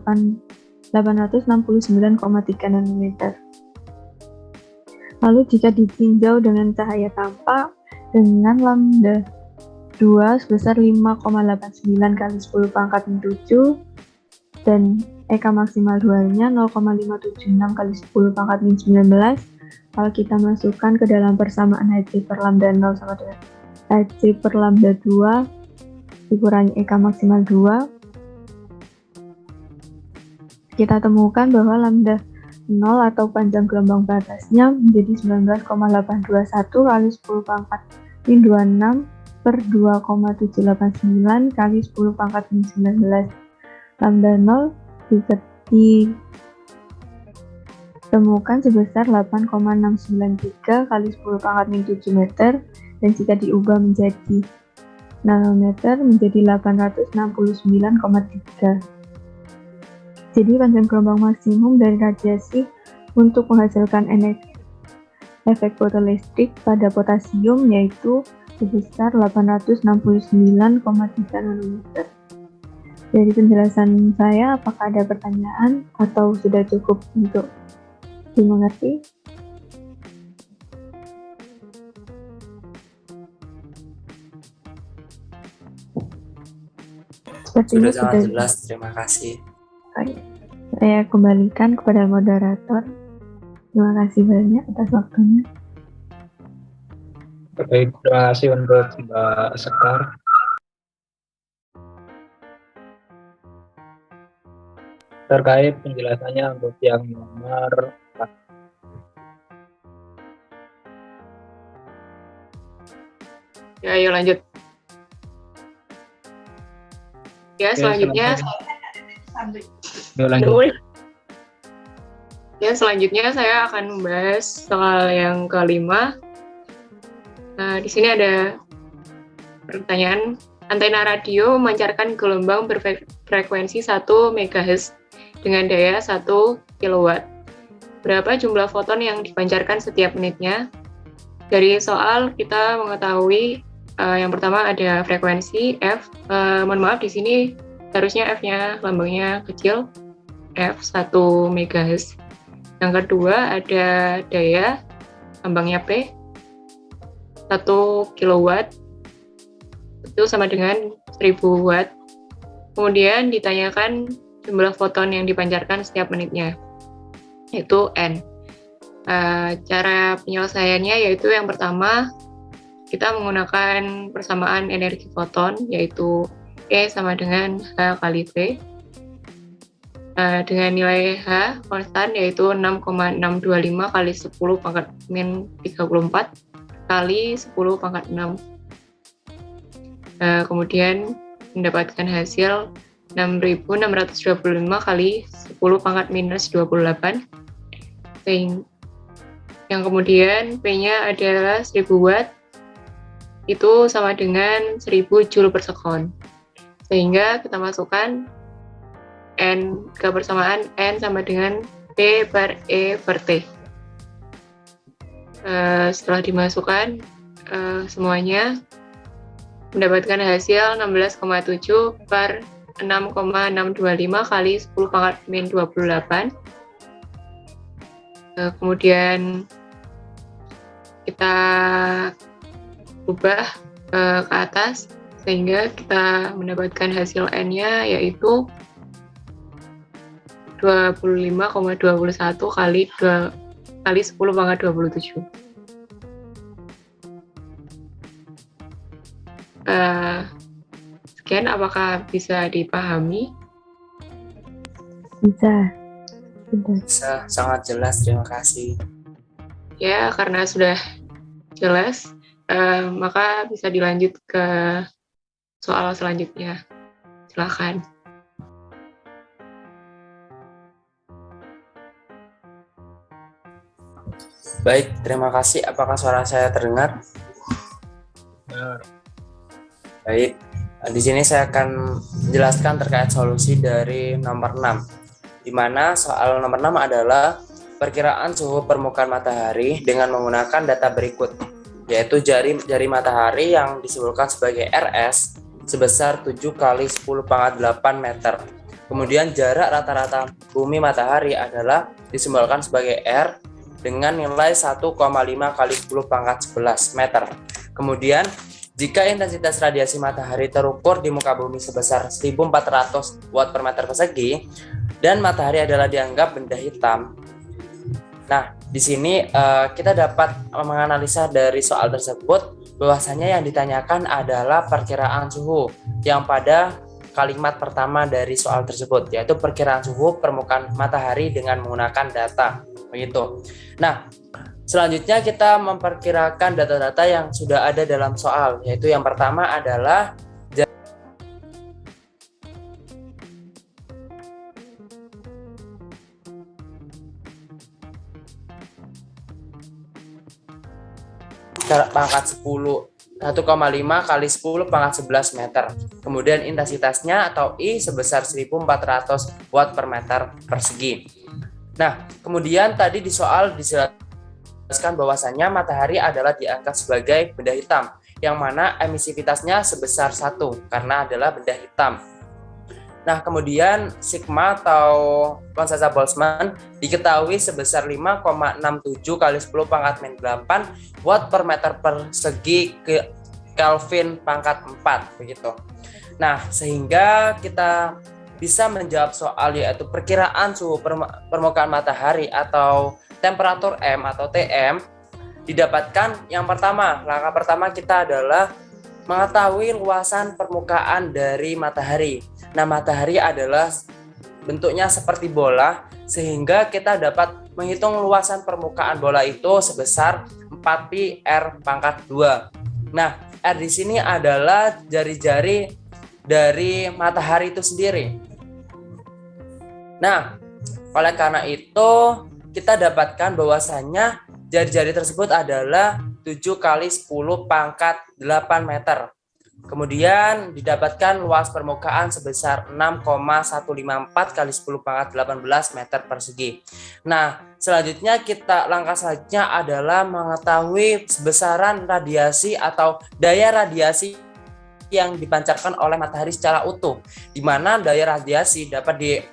869,3 nanometer. Lalu jika ditinjau dengan cahaya tampak dengan lambda 2 sebesar 5,89 kali 10 pangkat min 7 dan Eka maksimal 2-nya 0,576 kali 10 pangkat min 19. Kalau kita masukkan ke dalam persamaan Hc per lambda 0 sama dengan Hc per lambda 2 dikurangi Eka maksimal 2, kita temukan bahwa lambda 0 atau panjang gelombang batasnya menjadi 19,821 kali 10 pangkat min 26 per 2,789 kali 10 pangkat min 19. Lambda 0 ditemukan sebesar 8,693 kali 10 pangkat min 7 meter dan jika diubah menjadi nanometer menjadi 869,3. C Jadi panjang gelombang maksimum dari radiasi untuk menghasilkan energi efek fotolistrik pada potasium yaitu sebesar 869,3 nanometer. Dari penjelasan saya, apakah ada pertanyaan atau sudah cukup untuk dimengerti? Sudah Sepertinya sangat jelas, terima kasih. Saya kembalikan kepada moderator. Terima kasih banyak atas waktunya. Baik, terima kasih untuk Mbak Sekar. Terkait penjelasannya untuk yang nomor 4. Ya, ayo lanjut. Ya, Oke, selanjutnya Yuk lanjut. Ya, selanjutnya saya akan membahas soal yang kelima. Nah, di sini ada pertanyaan. Antena radio memancarkan gelombang berfrekuensi 1 MHz dengan daya 1 kW. Berapa jumlah foton yang dipancarkan setiap menitnya? Dari soal kita mengetahui yang pertama ada frekuensi F. Mohon maaf, di sini harusnya F-nya lambangnya kecil, F 1 MHz. Yang kedua ada daya, lambangnya P, 1 kW, itu sama dengan 1000 watt. Kemudian ditanyakan jumlah foton yang dipancarkan setiap menitnya, yaitu N. Cara penyelesaiannya yaitu yang pertama, kita menggunakan persamaan energi foton, yaitu E sama dengan H kali V. Dengan nilai H konstan yaitu 6,625 kali 10 pangkat min 34 kali 10 pangkat 6. Kemudian mendapatkan hasil 6.625 kali 10 pangkat minus 28. Yang kemudian P-nya adalah 1000 watt, itu sama dengan 1000 joule per sekon. Sehingga kita masukkan N, kebersamaan N sama dengan P per E per T. Setelah dimasukkan semuanya, mendapatkan hasil 16,7 per 6,625 kali 10 pangkat min 28. Kemudian kita ubah ke atas sehingga kita mendapatkan hasil N-nya yaitu 25,21 kali 10 pangkat 27. Sekian, apakah bisa dipahami? Bisa. Bisa, sangat jelas, terima kasih. Ya, karena sudah jelas, maka bisa dilanjut ke soal selanjutnya. Silakan. Baik, terima kasih. Apakah suara saya terdengar? Benar. Baik, di sini saya akan menjelaskan terkait solusi dari nomor 6, di mana soal nomor 6 adalah perkiraan suhu permukaan matahari dengan menggunakan data berikut, yaitu jari matahari yang disimbolkan sebagai RS sebesar 7 kali 10 pangkat 8 meter. Kemudian jarak rata-rata bumi matahari adalah disimbolkan sebagai R dengan nilai 1,5 kali 10 pangkat 11 meter. Kemudian, jika intensitas radiasi matahari terukur di muka bumi sebesar 1400 watt per meter persegi, dan matahari adalah dianggap benda hitam. Nah, di sini kita dapat menganalisa dari soal tersebut bahwasanya yang ditanyakan adalah perkiraan suhu yang pada kalimat pertama dari soal tersebut, yaitu perkiraan suhu permukaan matahari dengan menggunakan data. Begitu. Nah, selanjutnya kita memperkirakan data-data yang sudah ada dalam soal, yaitu yang pertama adalah pangkat 10 1,5 kali 10 pangkat 11 meter. Kemudian intensitasnya atau I sebesar 1400 watt per meter persegi. Nah, kemudian tadi di soal dijelaskan bahwasannya matahari adalah diangkat sebagai benda hitam, yang mana emisivitasnya sebesar 1 karena adalah benda hitam. Nah, kemudian sigma atau konsentrat Boltzmann diketahui sebesar 5,67 kali 10 pangkat min 8 watt per meter persegi ke Kelvin pangkat 4 begitu. Nah, sehingga kita bisa menjawab soal yaitu perkiraan suhu permukaan matahari atau temperatur M atau TM didapatkan. Yang pertama, langkah pertama kita adalah mengetahui luasan permukaan dari matahari. Nah, matahari adalah bentuknya seperti bola, sehingga kita dapat menghitung luasan permukaan bola itu sebesar 4pi R pangkat 2. Nah, R di sini adalah jari-jari dari matahari itu sendiri. Nah, oleh karena itu kita dapatkan bahwasannya jari-jari tersebut adalah 7 kali 10 pangkat 8 meter. Kemudian didapatkan luas permukaan sebesar 6,154 kali 10 pangkat 18 meter persegi. Nah, langkah selanjutnya adalah mengetahui besaran radiasi atau daya radiasi yang dipancarkan oleh matahari secara utuh, di mana daya radiasi dapat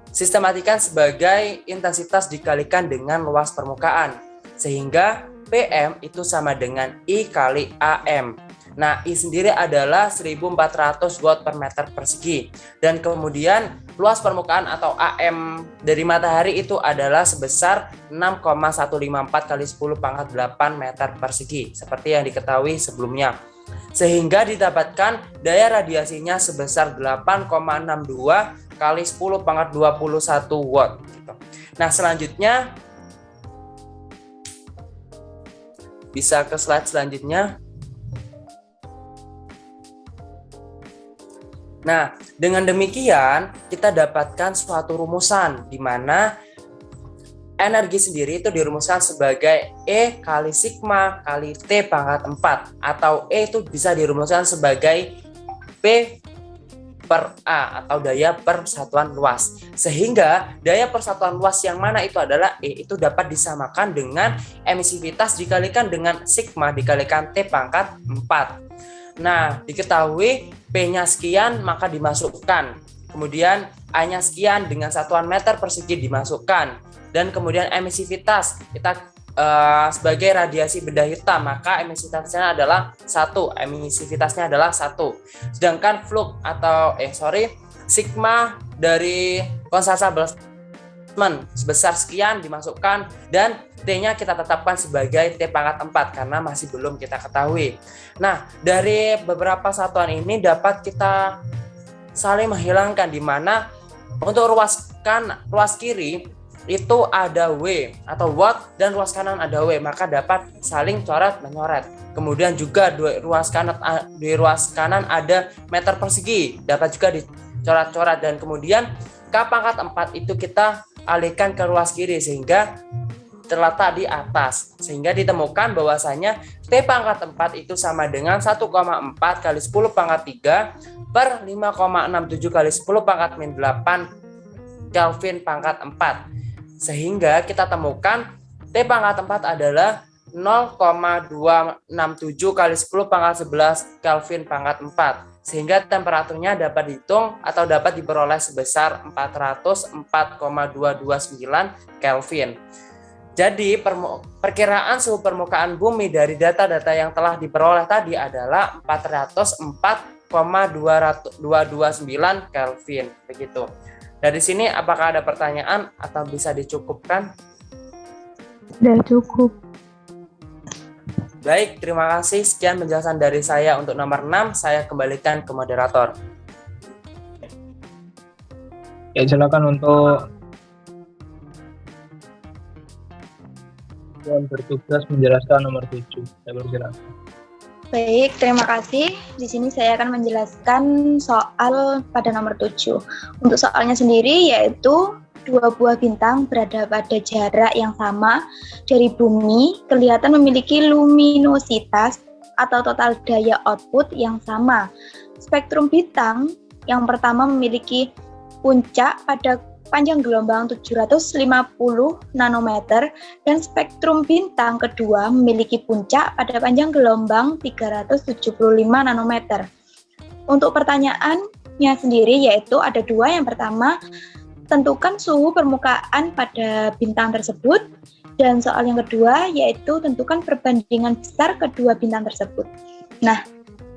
disistematikan sebagai intensitas dikalikan dengan luas permukaan, sehingga PM itu sama dengan I kali AM. Nah, I sendiri adalah 1400 watt per meter persegi. Dan kemudian luas permukaan atau AM dari matahari itu adalah sebesar 6,154 kali 10 pangkat 8 meter persegi, seperti yang diketahui sebelumnya. Sehingga didapatkan daya radiasinya sebesar 8,62 kali 10 pangkat 21 watt. Nah, selanjutnya bisa ke slide selanjutnya. Nah, dengan demikian kita dapatkan suatu rumusan di mana energi sendiri itu dirumuskan sebagai E kali sigma kali T pangkat 4, atau E itu bisa dirumuskan sebagai P per A atau daya persatuan luas. Sehingga daya persatuan luas yang mana itu adalah E itu dapat disamakan dengan emisivitas dikalikan dengan sigma dikalikan T pangkat 4. Nah, diketahui P-nya sekian maka dimasukkan. Kemudian A-nya sekian dengan satuan meter persegi dimasukkan. Dan kemudian emisivitas kita sebagai radiasi benda hitam, maka emisivitasnya adalah 1. Emisivitasnya adalah 1. Sedangkan flux atau sigma dari konsentrat Boltzmann sebesar sekian dimasukkan, dan T-nya kita tetapkan sebagai T pangkat 4 karena masih belum kita ketahui. Nah, dari beberapa satuan ini dapat kita saling menghilangkan, di mana untuk ruas kiri itu ada W atau watt dan ruas kanan ada W, maka dapat saling coret-mencoret. Kemudian juga di ruas kanan ada meter persegi, dapat juga dicoret-coret, dan kemudian K pangkat 4 itu kita alihkan ke ruas kiri sehingga terletak di atas, sehingga ditemukan bahwasanya T pangkat 4 itu sama dengan 1,4 kali 10 pangkat 3 per 5,67 kali 10 pangkat min 8 Kelvin pangkat 4. Sehingga kita temukan T pangkat 4 adalah 0,267 kali 10 pangkat 11 Kelvin pangkat 4. Sehingga temperaturnya dapat dihitung atau dapat diperoleh sebesar 404,229 Kelvin. Jadi perkiraan suhu permukaan bumi dari data-data yang telah diperoleh tadi adalah 404,229 Kelvin. Begitu. Dari sini apakah ada pertanyaan atau bisa dicukupkan? Sudah cukup. Baik, terima kasih. Sekian penjelasan dari saya untuk nomor 6. Saya kembalikan ke moderator. Ya, silakan untuk yang bertugas menjelaskan nomor 7. Saya persilakan. Baik, terima kasih. Di sini saya akan menjelaskan soal pada nomor 7. Untuk soalnya sendiri yaitu dua buah bintang berada pada jarak yang sama dari bumi kelihatan memiliki luminositas atau total daya output yang sama. Spektrum bintang yang pertama memiliki puncak pada panjang gelombang 750 nanometer dan spektrum bintang kedua memiliki puncak pada panjang gelombang 375 nanometer. Untuk pertanyaannya sendiri yaitu ada dua. Yang pertama, tentukan suhu permukaan pada bintang tersebut. Dan soal yang kedua yaitu tentukan perbandingan besar kedua bintang tersebut. Nah,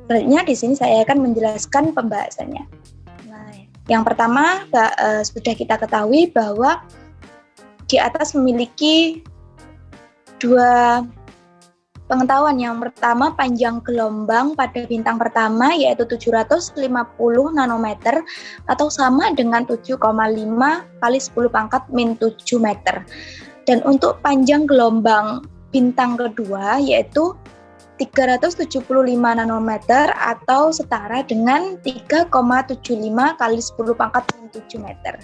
selanjutnya di sini saya akan menjelaskan pembahasannya. Nah, yang pertama sudah kita ketahui bahwa di atas memiliki dua pengetahuan. Yang pertama, panjang gelombang pada bintang pertama yaitu 750 nanometer atau sama dengan 7,5 kali 10 pangkat min 7 meter. Dan untuk panjang gelombang bintang kedua yaitu 375 nanometer atau setara dengan 3,75 kali 10 pangkat min 7 meter.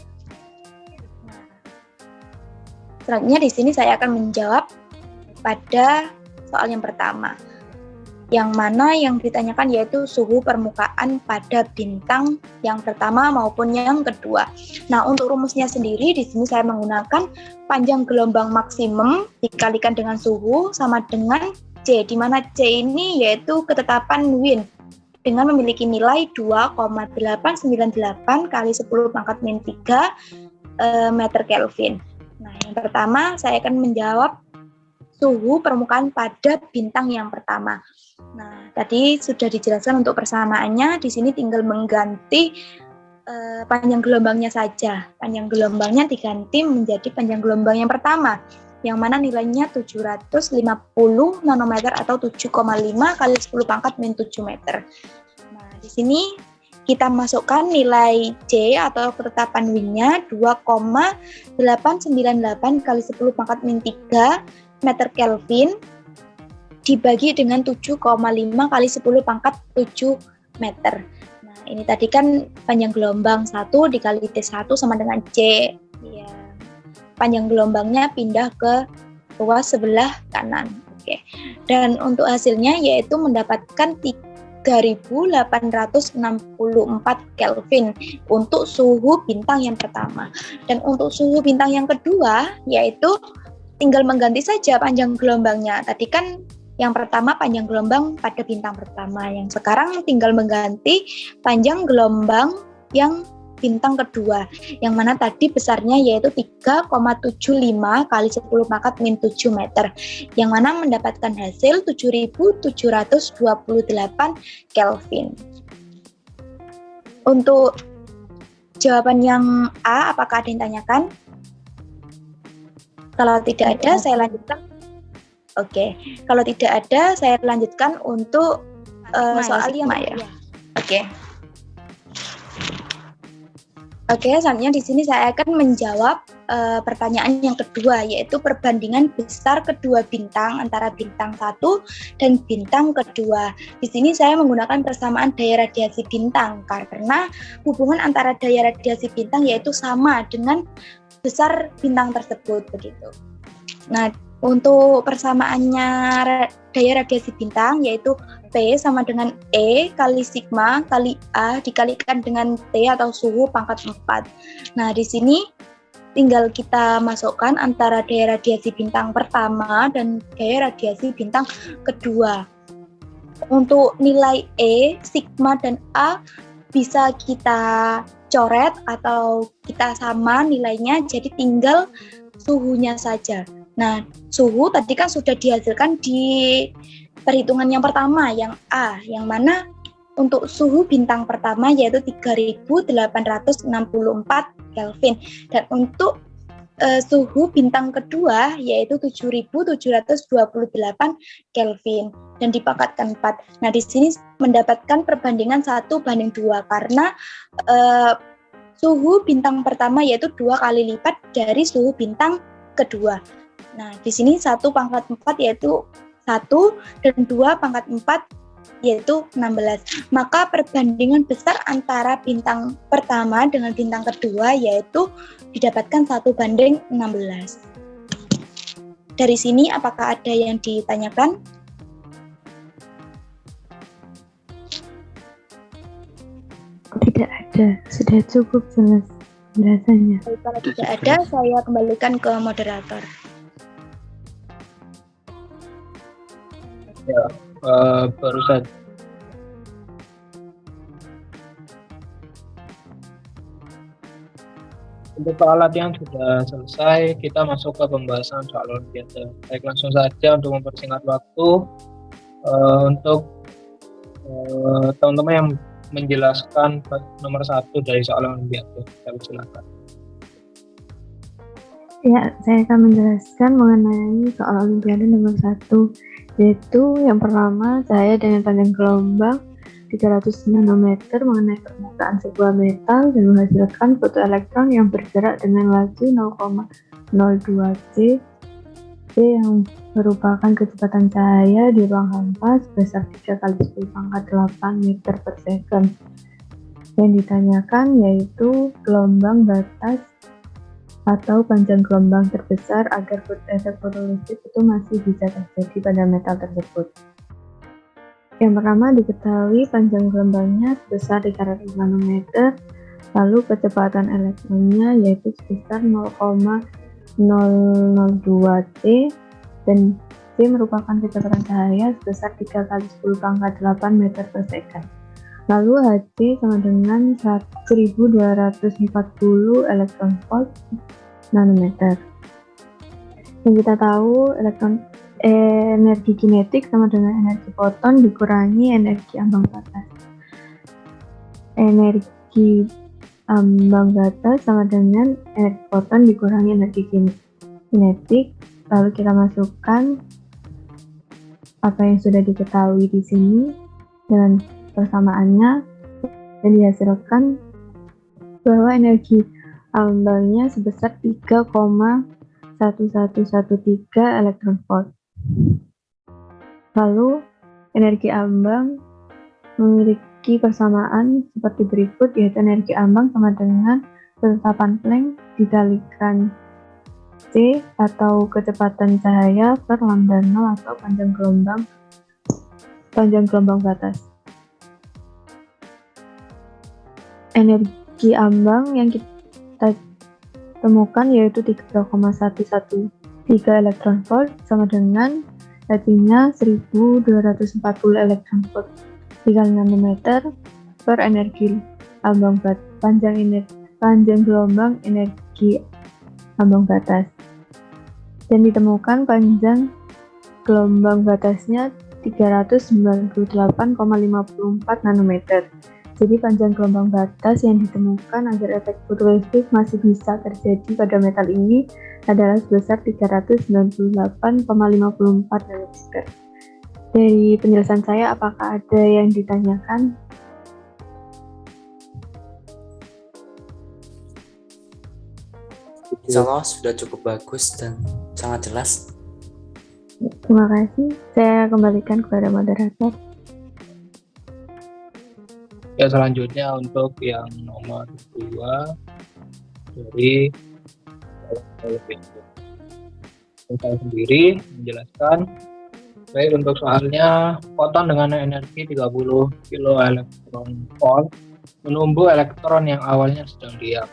Selanjutnya di sini saya akan menjawab pada soal yang pertama, yang mana yang ditanyakan yaitu suhu permukaan pada bintang yang pertama maupun yang kedua. Nah, untuk rumusnya sendiri di sini saya menggunakan panjang gelombang maksimum dikalikan dengan suhu sama dengan C, di mana C ini yaitu ketetapan Wien dengan memiliki nilai 2,898 kali 10 pangkat min 3 meter Kelvin. Nah, yang pertama saya akan menjawab suhu permukaan pada bintang yang pertama. Nah, tadi sudah dijelaskan untuk persamaannya, di sini tinggal mengganti panjang gelombangnya saja. Panjang gelombangnya diganti menjadi panjang gelombang yang pertama, yang mana nilainya 750 nanometer atau 7,5 kali 10 pangkat min 7 meter. Nah, di sini kita masukkan nilai C atau ketetapan Wien-nya 2,898 kali 10 pangkat min 3 meter Kelvin dibagi dengan 7,5 kali 10 pangkat 7 meter. Nah, ini tadi kan panjang gelombang 1 dikali T1 sama dengan C. Ya, panjang gelombangnya pindah ke ruas sebelah kanan. Oke. Dan untuk hasilnya yaitu mendapatkan 3.864 Kelvin untuk suhu bintang yang pertama. Dan untuk suhu bintang yang kedua yaitu tinggal mengganti saja panjang gelombangnya. Tadi kan yang pertama panjang gelombang pada bintang pertama, yang sekarang tinggal mengganti panjang gelombang yang bintang kedua, yang mana tadi besarnya yaitu 3,75 kali 10 pangkat min 7 meter, yang mana mendapatkan hasil 7.728 Kelvin. Untuk jawaban yang A, apakah ada yang tanyakan? Kalau tidak ada, saya lanjutkan. Oke, kalau tidak ada, saya lanjutkan untuk soal yang kedua. Oke, selanjutnya di sini saya akan menjawab pertanyaan yang kedua, yaitu perbandingan besar kedua bintang antara bintang 1 dan bintang kedua. Di sini saya menggunakan persamaan daya radiasi bintang karena hubungan antara daya radiasi bintang yaitu sama dengan besar bintang tersebut begitu. Nah, untuk persamaannya daya radiasi bintang yaitu P sama dengan E kali sigma kali A dikalikan dengan T atau suhu pangkat 4. Nah, di sini tinggal kita masukkan antara daya radiasi bintang pertama dan daya radiasi bintang kedua. Untuk nilai E, sigma, dan A bisa kita coret atau kita sama nilainya, jadi tinggal suhunya saja. Nah, suhu tadi kan sudah dihasilkan di perhitungan yang pertama, yang A, yang mana untuk suhu bintang pertama yaitu 3.864 Kelvin, dan untuk suhu bintang kedua yaitu 7.728 Kelvin dan dipangkatkan 4. Nah, di sini mendapatkan perbandingan 1:2 karena suhu bintang pertama yaitu 2 kali lipat dari suhu bintang kedua. Nah, di sini 1/4 yaitu 1 dan 2/4 yaitu 16. Maka perbandingan besar antara bintang pertama dengan bintang kedua yaitu didapatkan 1:16. Dari sini apakah ada yang ditanyakan? Tidak ada, sudah cukup jelas penjelasannya. Kalau tidak ada, saya kembalikan ke moderator. Ya, baru saja. Untuk soal latihan sudah selesai, kita masuk ke pembahasan soal Olimpiade. Baik, langsung saja untuk mempersingkat waktu, untuk teman-teman yang menjelaskan nomor 1 dari soal Olimpiade. Saya silakan. Ya, saya akan menjelaskan mengenai soal Olimpiade nomor 1, yaitu yang pertama, cahaya dengan panjang gelombang 300 nanometer mengenai permukaan sebuah metal dan menghasilkan fotoelektron yang bergerak dengan laju 0,02 c yang merupakan kecepatan cahaya di ruang hampa sebesar 3 kali 10 pangkat 8 meter per second. Yang ditanyakan yaitu gelombang batas atau panjang gelombang terbesar agar efek fotolistrik itu masih bisa terjadi pada metal tersebut. Yang pertama diketahui panjang gelombangnya sebesar 300 nanometer, lalu kecepatan elektronnya yaitu sebesar 0,002 c dan c merupakan kecepatan cahaya sebesar 3 kali 10 pangkat 8 meter per second. Lalu Hc sama dengan 1240 elektron volt nanometer. Yang kita tahu energi kinetik sama dengan energi foton dikurangi energi ambang batas. Energi ambang batas sama dengan energi foton dikurangi energi kinetik. Lalu kita masukkan apa yang sudah diketahui di sini dengan persamaannya dan dihasilkan bahwa energi ambangnya sebesar 3,1113 elektron volt. Lalu energi ambang memiliki persamaan seperti berikut, yaitu energi ambang sama dengan ketetapan Planck dikalikan C atau kecepatan cahaya per lambda 0 atau panjang gelombang batas. Energi ambang yang kita temukan yaitu 3,113 elektron volt sama dengan artinya 1240 elektron volt dikali nanometer per energi ambang batas panjang gelombang energi ambang batas, dan ditemukan panjang gelombang batasnya 398,54 nanometer. Jadi panjang gelombang batas yang ditemukan agar efek fotolistrik masih bisa terjadi pada metal ini adalah sebesar 398,54 nanometer. Dari penjelasan saya, apakah ada yang ditanyakan? Insya Allah sudah cukup bagus dan sangat jelas. Terima kasih. Saya kembalikan kepada moderator. Ya, selanjutnya untuk yang nomor 2 dari Olimpiade. Saya sendiri menjelaskan. Baik, untuk soalnya, foton dengan energi 30 kilo elektron volt menumbuh elektron yang awalnya sedang diam.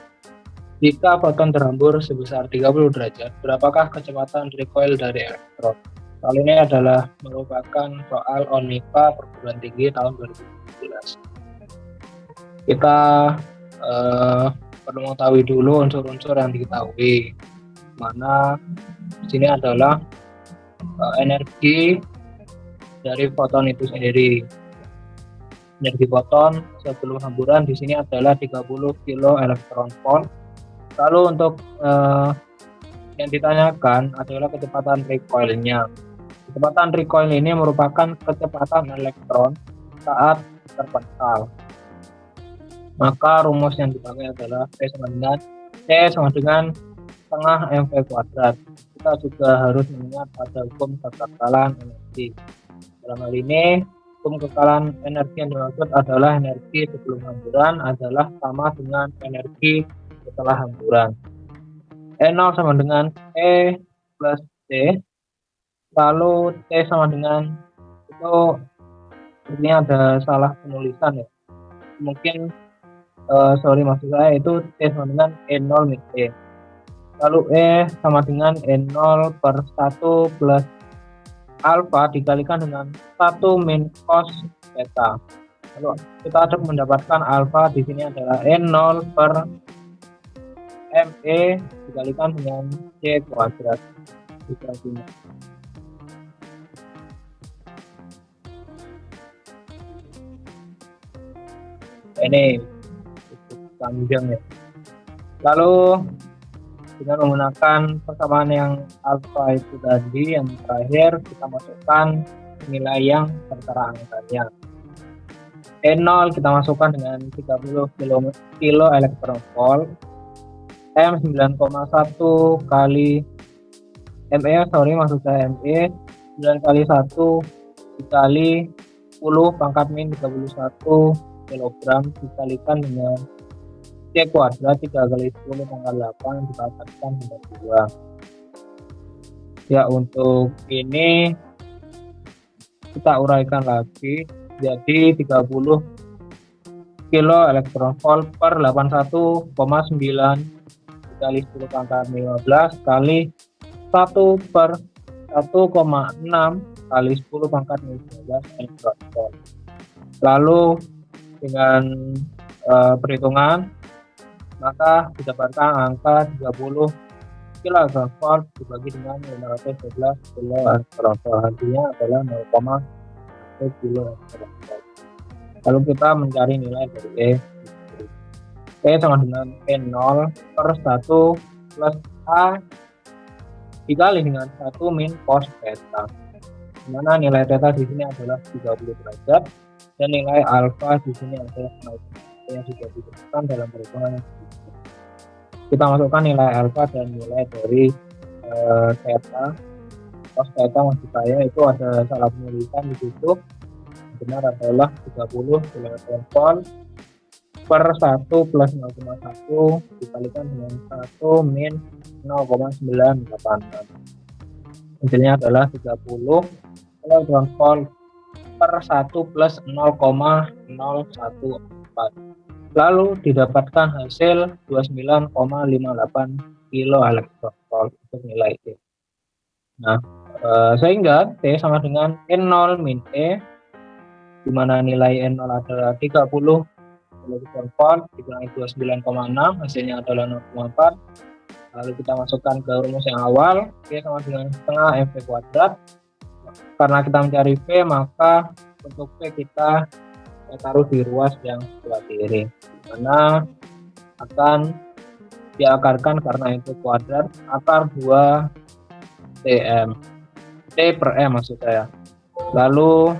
Jika foton terhambur sebesar 30 derajat, berapakah kecepatan recoil dari elektron? Soal ini adalah merupakan soal ONIPA perguruan tinggi tahun 2017. Kita perlu mengetahui dulu unsur-unsur yang diketahui. Mana di sini adalah energi dari foton itu sendiri. Energi foton sebelum hamburan di sini adalah 30 kilo elektron volt. Lalu untuk yang ditanyakan adalah kecepatan recoil-nya. Kecepatan recoil ini merupakan kecepatan elektron saat terpental. Maka rumus yang dipakai adalah C sama dengan setengah mv kuadrat. Kita juga harus mengingat pada hukum kekekalan energi. Dalam hal ini, hukum kekekalan energi yang dimaksud adalah energi sebelum hamburan adalah sama dengan energi setelah hamburan. E0 sama dengan E plus C. Lalu T sama dengan itu, sepertinya ada salah penulisan ya. Mungkin maksud saya itu T sama dengan E0 min E. Lalu E sama dengan E0 per 1 plus alfa dikalikan dengan 1 min cos theta. Lalu kita ada mendapatkan alfa di sini adalah E0 per ME dikalikan dengan C kuadrat. Ini panjang ya. Lalu dengan menggunakan persamaan yang alfa itu tadi, yang terakhir kita masukkan nilai yang tertera angkanya. E0 kita masukkan dengan 30 kilo elektron volt, M 9,1 kali maksud saya ME 9 kali 1 dikali 10 pangkat min 31 kilogram dikalikan dengan C kuadrat 3 kali 10 pangkat 8 dikalikan dengan 2. Ya, untuk ini kita uraikan lagi, jadi 30 kilo elektron volt per 81,9 dikali 10 pangkat 15 kali 1 per 1,6 kali 10 pangkat 15 elektron volt. Lalu dengan perhitungan maka didapatkan angka 30 kilogram volt dibagi dengan 512 kilo elektron volt, artinya adalah 0,1 kilo elektron volt. Lalu kita mencari nilai dari E sama dengan E0 per 1 plus A dikali dengan 1 min cos theta, di mana nilai theta di sini adalah 30 derajat dan nilai alfa di sini adalah 0, yang sudah ditentukan dalam perhitungan. Kita masukkan nilai alfa dan nilai dari theta, cos theta maksud saya itu ada salah penulisan di situ. Benar adalah 30 kV per 1 plus 0,1 dikalikan dengan 1 min 0,986. Hasilnya adalah 30 kV per 1 plus 0,014. Lalu didapatkan hasil 29,58 kilo elektron volt untuk nilai T. Nah, sehingga T sama dengan N0 min E, di mana nilai N0 adalah 30 kV dikurangi 29,6, hasilnya adalah 0,4. Lalu kita masukkan ke rumus yang awal, P sama dengan setengah MV kuadrat. Karena kita mencari P, maka untuk P kita taruh di ruas yang sebelah kiri, dimana akan diakarkan karena itu kuadrat akar 2 TM, T per M maksud saya. Lalu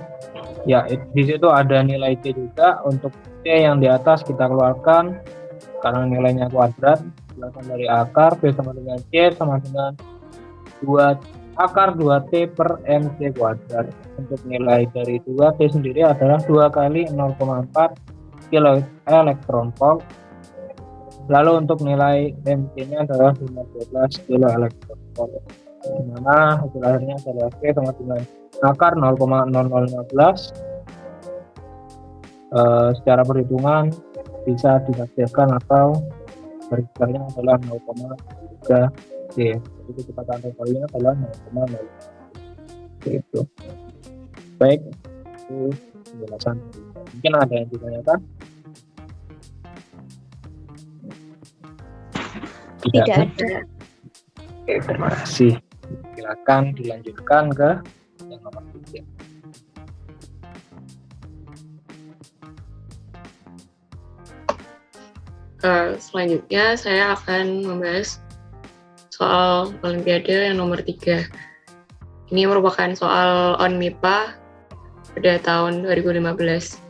ya di situ ada nilai T juga. Untuk T yang di atas kita keluarkan karena nilainya kuadrat, keluarkan dari akar. P sama dengan C sama dengan 2 akar 2T per MC kuadrat. Untuk nilai dari 2T sendiri adalah 2 kali 0,4 kilo elektron volt. Lalu untuk nilai MC-nya adalah 15 kilo elektron volt, dimana hasil akhirnya adalah P sama dengan akar 0,0015. Secara perhitungan bisa dihasilkan atau garis-garisnya adalah 0,3 C. Jadi kita tarik kalinya adalah 0,0. Itu. Baik, itu penjelasan. Mungkin ada yang ditanyakan? Tidak ada. Oke, terima kasih. Silakan dilanjutkan ke yang nomor 3. Selanjutnya saya akan membahas soal Olimpiade yang nomor 3. Ini merupakan soal on MIPA pada tahun 2015.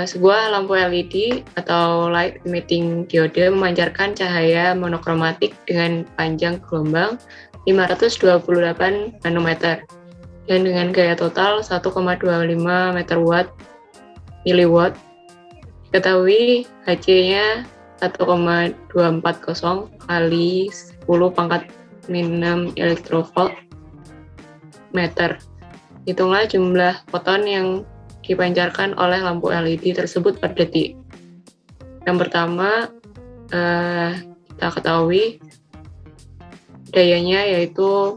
Sebuah lampu LED atau light emitting diode memancarkan cahaya monokromatik dengan panjang gelombang 528 nanometer dan dengan gaya total 1,25 meter watt miliwatt. Diketahui Hc-nya 1,240 kali 10 pangkat min 6 elektrovolt meter. Hitunglah jumlah foton yang dipancarkan oleh lampu LED tersebut per detik. Yang pertama, kita ketahui dayanya yaitu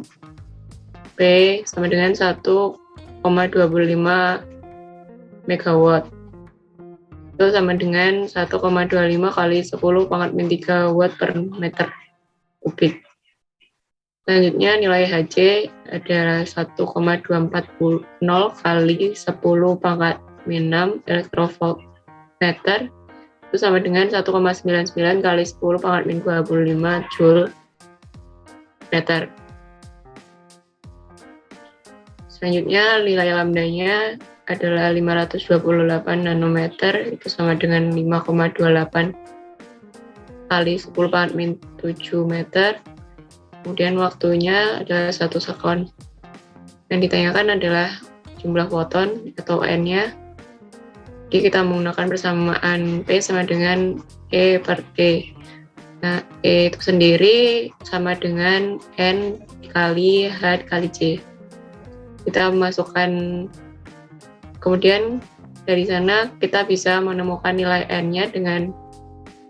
P sama dengan 1,25 megawatt. Itu sama dengan 1,25 kali 10⁻³ watt per meter kubik. Selanjutnya nilai Hc adalah 1,240 kali 10⁻⁶ elektrovolt meter. Itu sama dengan 1,99 kali 10⁻⁵ joule meter. Selanjutnya nilai lambdanya adalah 528 nanometer, itu sama dengan 5,28 kali 10⁻⁷ meter. Kemudian waktunya adalah 1 sekon. Yang ditanyakan adalah jumlah foton atau N-nya. Jadi kita menggunakan persamaan P sama dengan E per T. Nah, E itu sendiri sama dengan N kali H kali C. Kita masukkan, kemudian dari sana kita bisa menemukan nilai N-nya dengan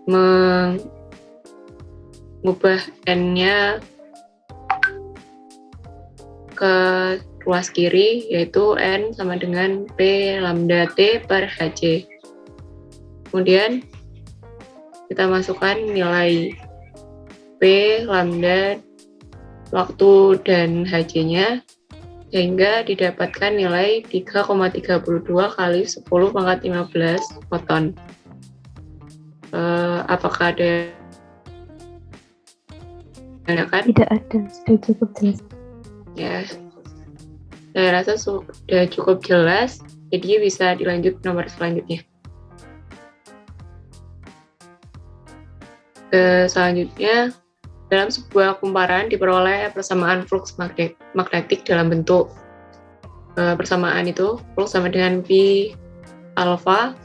mengubah N-nya ke ruas kiri, yaitu N sama dengan P lambda T per Hc. Kemudian kita masukkan nilai P lambda, waktu, dan Hc-nya, sehingga didapatkan nilai 3,32 kali 10⁻15 foton. Apakah ada yang kan? Tidak ada, sudah cukup jelas. Ya, saya rasa sudah cukup jelas, jadi bisa dilanjut nomor selanjutnya. Selanjutnya, dalam sebuah kumparan diperoleh persamaan flux magnetik dalam bentuk persamaan itu flux sama dengan pi alpha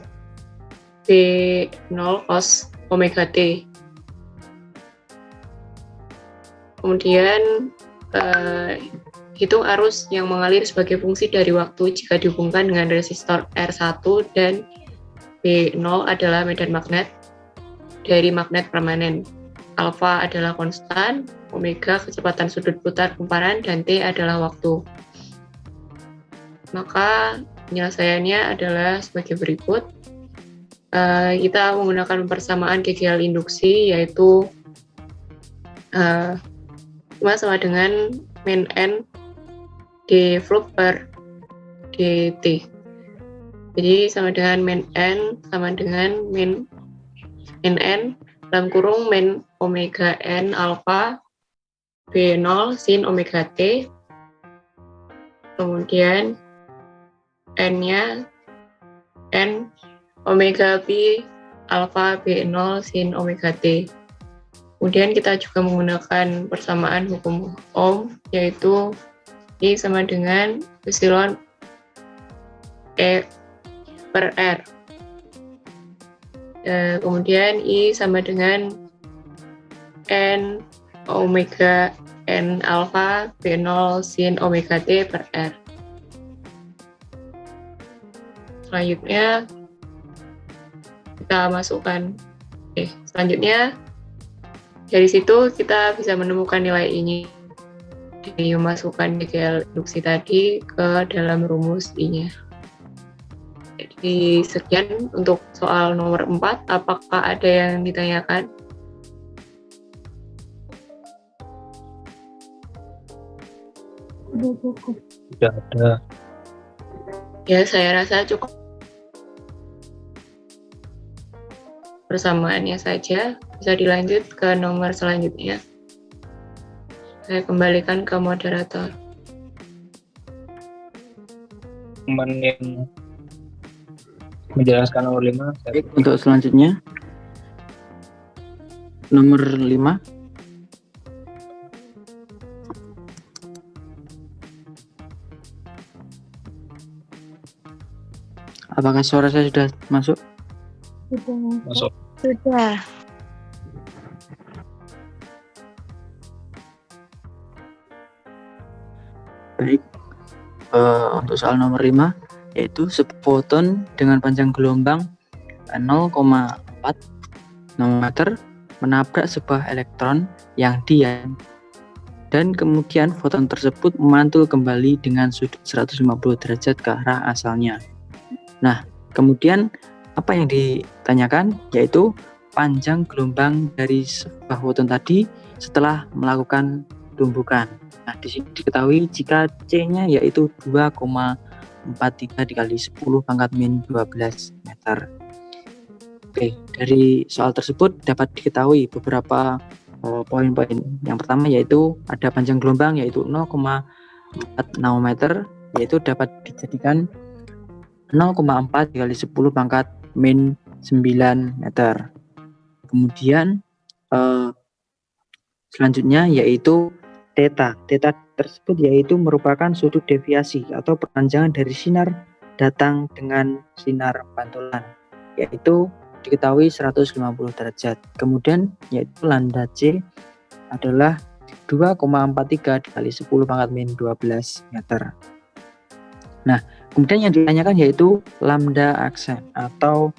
B0 cos omega T. Kemudian hitung arus yang mengalir sebagai fungsi dari waktu jika dihubungkan dengan resistor R1 dan B0 adalah medan magnet dari magnet permanen. Alfa adalah konstan, omega kecepatan sudut putar kumparan, dan T adalah waktu. Maka penyelesaiannya adalah sebagai berikut. Kita menggunakan persamaan KGL induksi, yaitu sama dengan min N d flux per dt. Jadi sama dengan min N sama dengan min N dalam kurung min omega N alpha B0 sin omega T, kemudian N-nya N omega pi alpha B0 sin omega T. Kemudian kita juga menggunakan persamaan hukum Ohm, yaitu I sama dengan epsilon E per R. Kemudian I sama dengan N omega N alpha B0 sin omega T per R. Selanjutnya kita masukkan, selanjutnya dari situ kita bisa menemukan nilai ini, jadi memasukkan KGL induksi tadi ke dalam rumus I-nya. Jadi sekian untuk soal nomor 4. Apakah ada yang ditanyakan? Sudah cukup. Tidak ada. Ya, saya rasa cukup. Persamaannya saja, bisa dilanjut ke nomor selanjutnya. Saya kembalikan ke moderator. Teman yang menjelaskan nomor 5. Baik, untuk selanjutnya nomor 5. Apakah suara saya sudah masuk? Sudah Masuk. Sudah. Baik, untuk soal nomor 5, yaitu sebuah foton dengan panjang gelombang 0,4 nanometer menabrak sebuah elektron yang diam, dan kemudian foton tersebut memantul kembali dengan sudut 150 derajat ke arah asalnya. Nah, kemudian apa yang ditanyakan yaitu panjang gelombang dari sebuah foton tadi setelah melakukan tumbukan. Nah, di sini diketahui jika C-nya yaitu 2,43 dikali 10 pangkat min 12 meter. Oke, dari soal tersebut dapat diketahui beberapa poin-poin. Yang pertama yaitu ada panjang gelombang yaitu 0,4 nanometer, yaitu dapat dijadikan 0,4 dikali 10 pangkat min 9 meter. Kemudian selanjutnya yaitu theta. Theta tersebut yaitu merupakan sudut deviasi atau perpanjangan dari sinar datang dengan sinar pantulan, yaitu diketahui 150 derajat. Kemudian yaitu lambda C adalah 2,43 dikali 10 pangkat min 12 meter. Nah, kemudian yang ditanyakan yaitu lambda aksen atau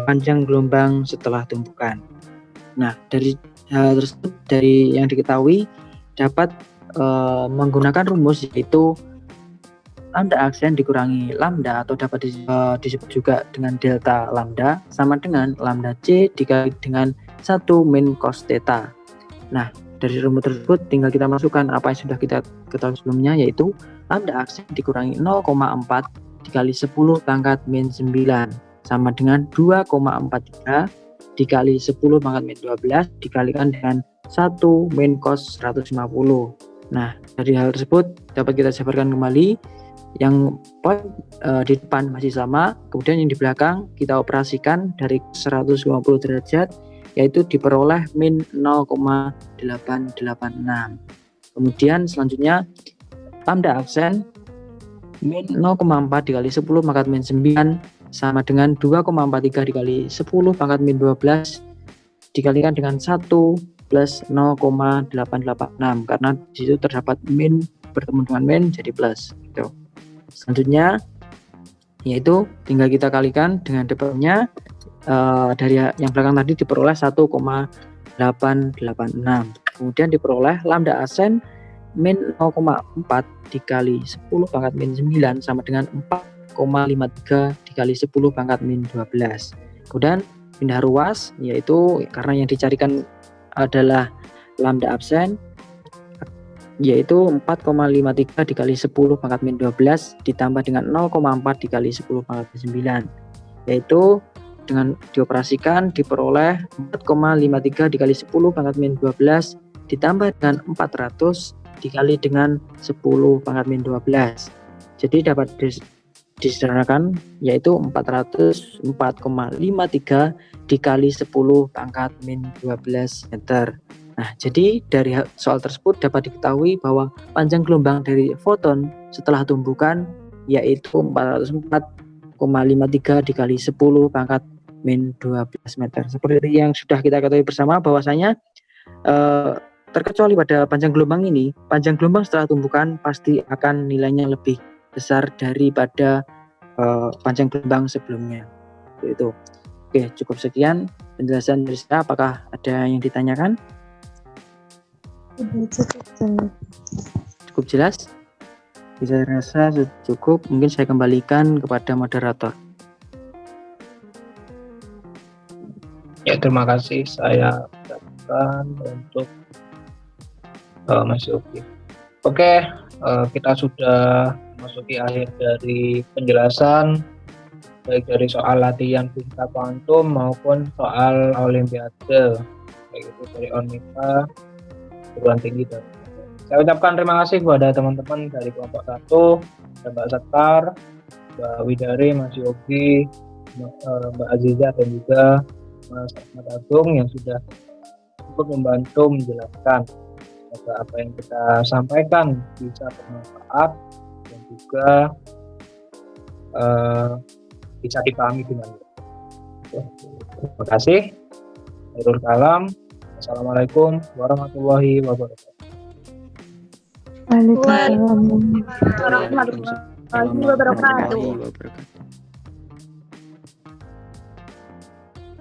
panjang gelombang setelah tumbukan. Nah, dari hal tersebut, dari yang diketahui dapat menggunakan rumus yaitu lambda aksen dikurangi lambda atau dapat disebut juga dengan delta lambda sama dengan lambda C dikali dengan 1 min cos theta. Nah, dari rumus tersebut tinggal kita masukkan apa yang sudah kita ketahui sebelumnya yaitu lambda aksen dikurangi 0,4 dikali 10 pangkat min 9 sama dengan 2,43 dikali 10 pangkat min 12 dikalikan dengan 1 min cos 150. Nah, dari hal tersebut dapat kita jabarkan kembali. Yang poin di depan masih sama, kemudian yang di belakang kita operasikan dari 150 derajat yaitu diperoleh min 0,886. Kemudian selanjutnya lambda aksen min 0,4 dikali 10 pangkat min 9 sama dengan 2,43 dikali 10 pangkat min 12 dikalikan dengan 1 plus 0,886 karena di situ terdapat min bertemu dengan min jadi plus gitu. Selanjutnya yaitu tinggal kita kalikan dengan depannya dari yang belakang tadi diperoleh 1,886. Kemudian diperoleh lambda aksen min 0,4 dikali 10 pangkat min 9 sama dengan 4,53 dikali 10 pangkat min 12. Kemudian pindah ruas yaitu karena yang dicarikan adalah lambda absen yaitu 4,53 dikali 10 pangkat min 12 ditambah dengan 0,4 dikali 10 pangkat min 9 yaitu dengan dioperasikan diperoleh 4,53 dikali 10 pangkat min 12 ditambah dengan 400 dikali dengan 10 pangkat min 12 jadi dapat disederhanakan yaitu 404,53 dikali 10 pangkat min 12 meter. Nah, jadi dari soal tersebut dapat diketahui bahwa panjang gelombang dari foton setelah tumbukan yaitu 404,53 dikali 10 pangkat min 12 meter. Seperti yang sudah kita ketahui bersama bahwasanya terkecuali pada panjang gelombang ini, panjang gelombang setelah tumbukan pasti akan nilainya lebih besar daripada panjang gelombang sebelumnya. Itu. Oke, cukup sekian penjelasan dari saya. Apakah ada yang ditanyakan? Cukup jelas? Bisa rasa cukup. Mungkin saya kembalikan kepada moderator. Ya, terima kasih. Saya ucapkan untuk Mas Yogi. Oke, kita sudah memasuki akhir dari penjelasan baik dari soal latihan fisika kuantum maupun soal olimpiade baik itu dari ONMIPA perguruan tinggi. Saya ucapkan terima kasih kepada teman-teman dari kelompok 1, Mbak Sekar, Mbak Widari, Mas Yogi, Mbak Aziza dan juga Mas Ahmad Agung yang sudah ikut membantu menjelaskan apa yang kita sampaikan bisa bermanfaat dan juga bisa dipahami dengan baik. Terima kasih. Khairul kalam. Assalamualaikum warahmatullahi wabarakatuh. Waalaikumsalam. Warahmatullahi wabarakatuh.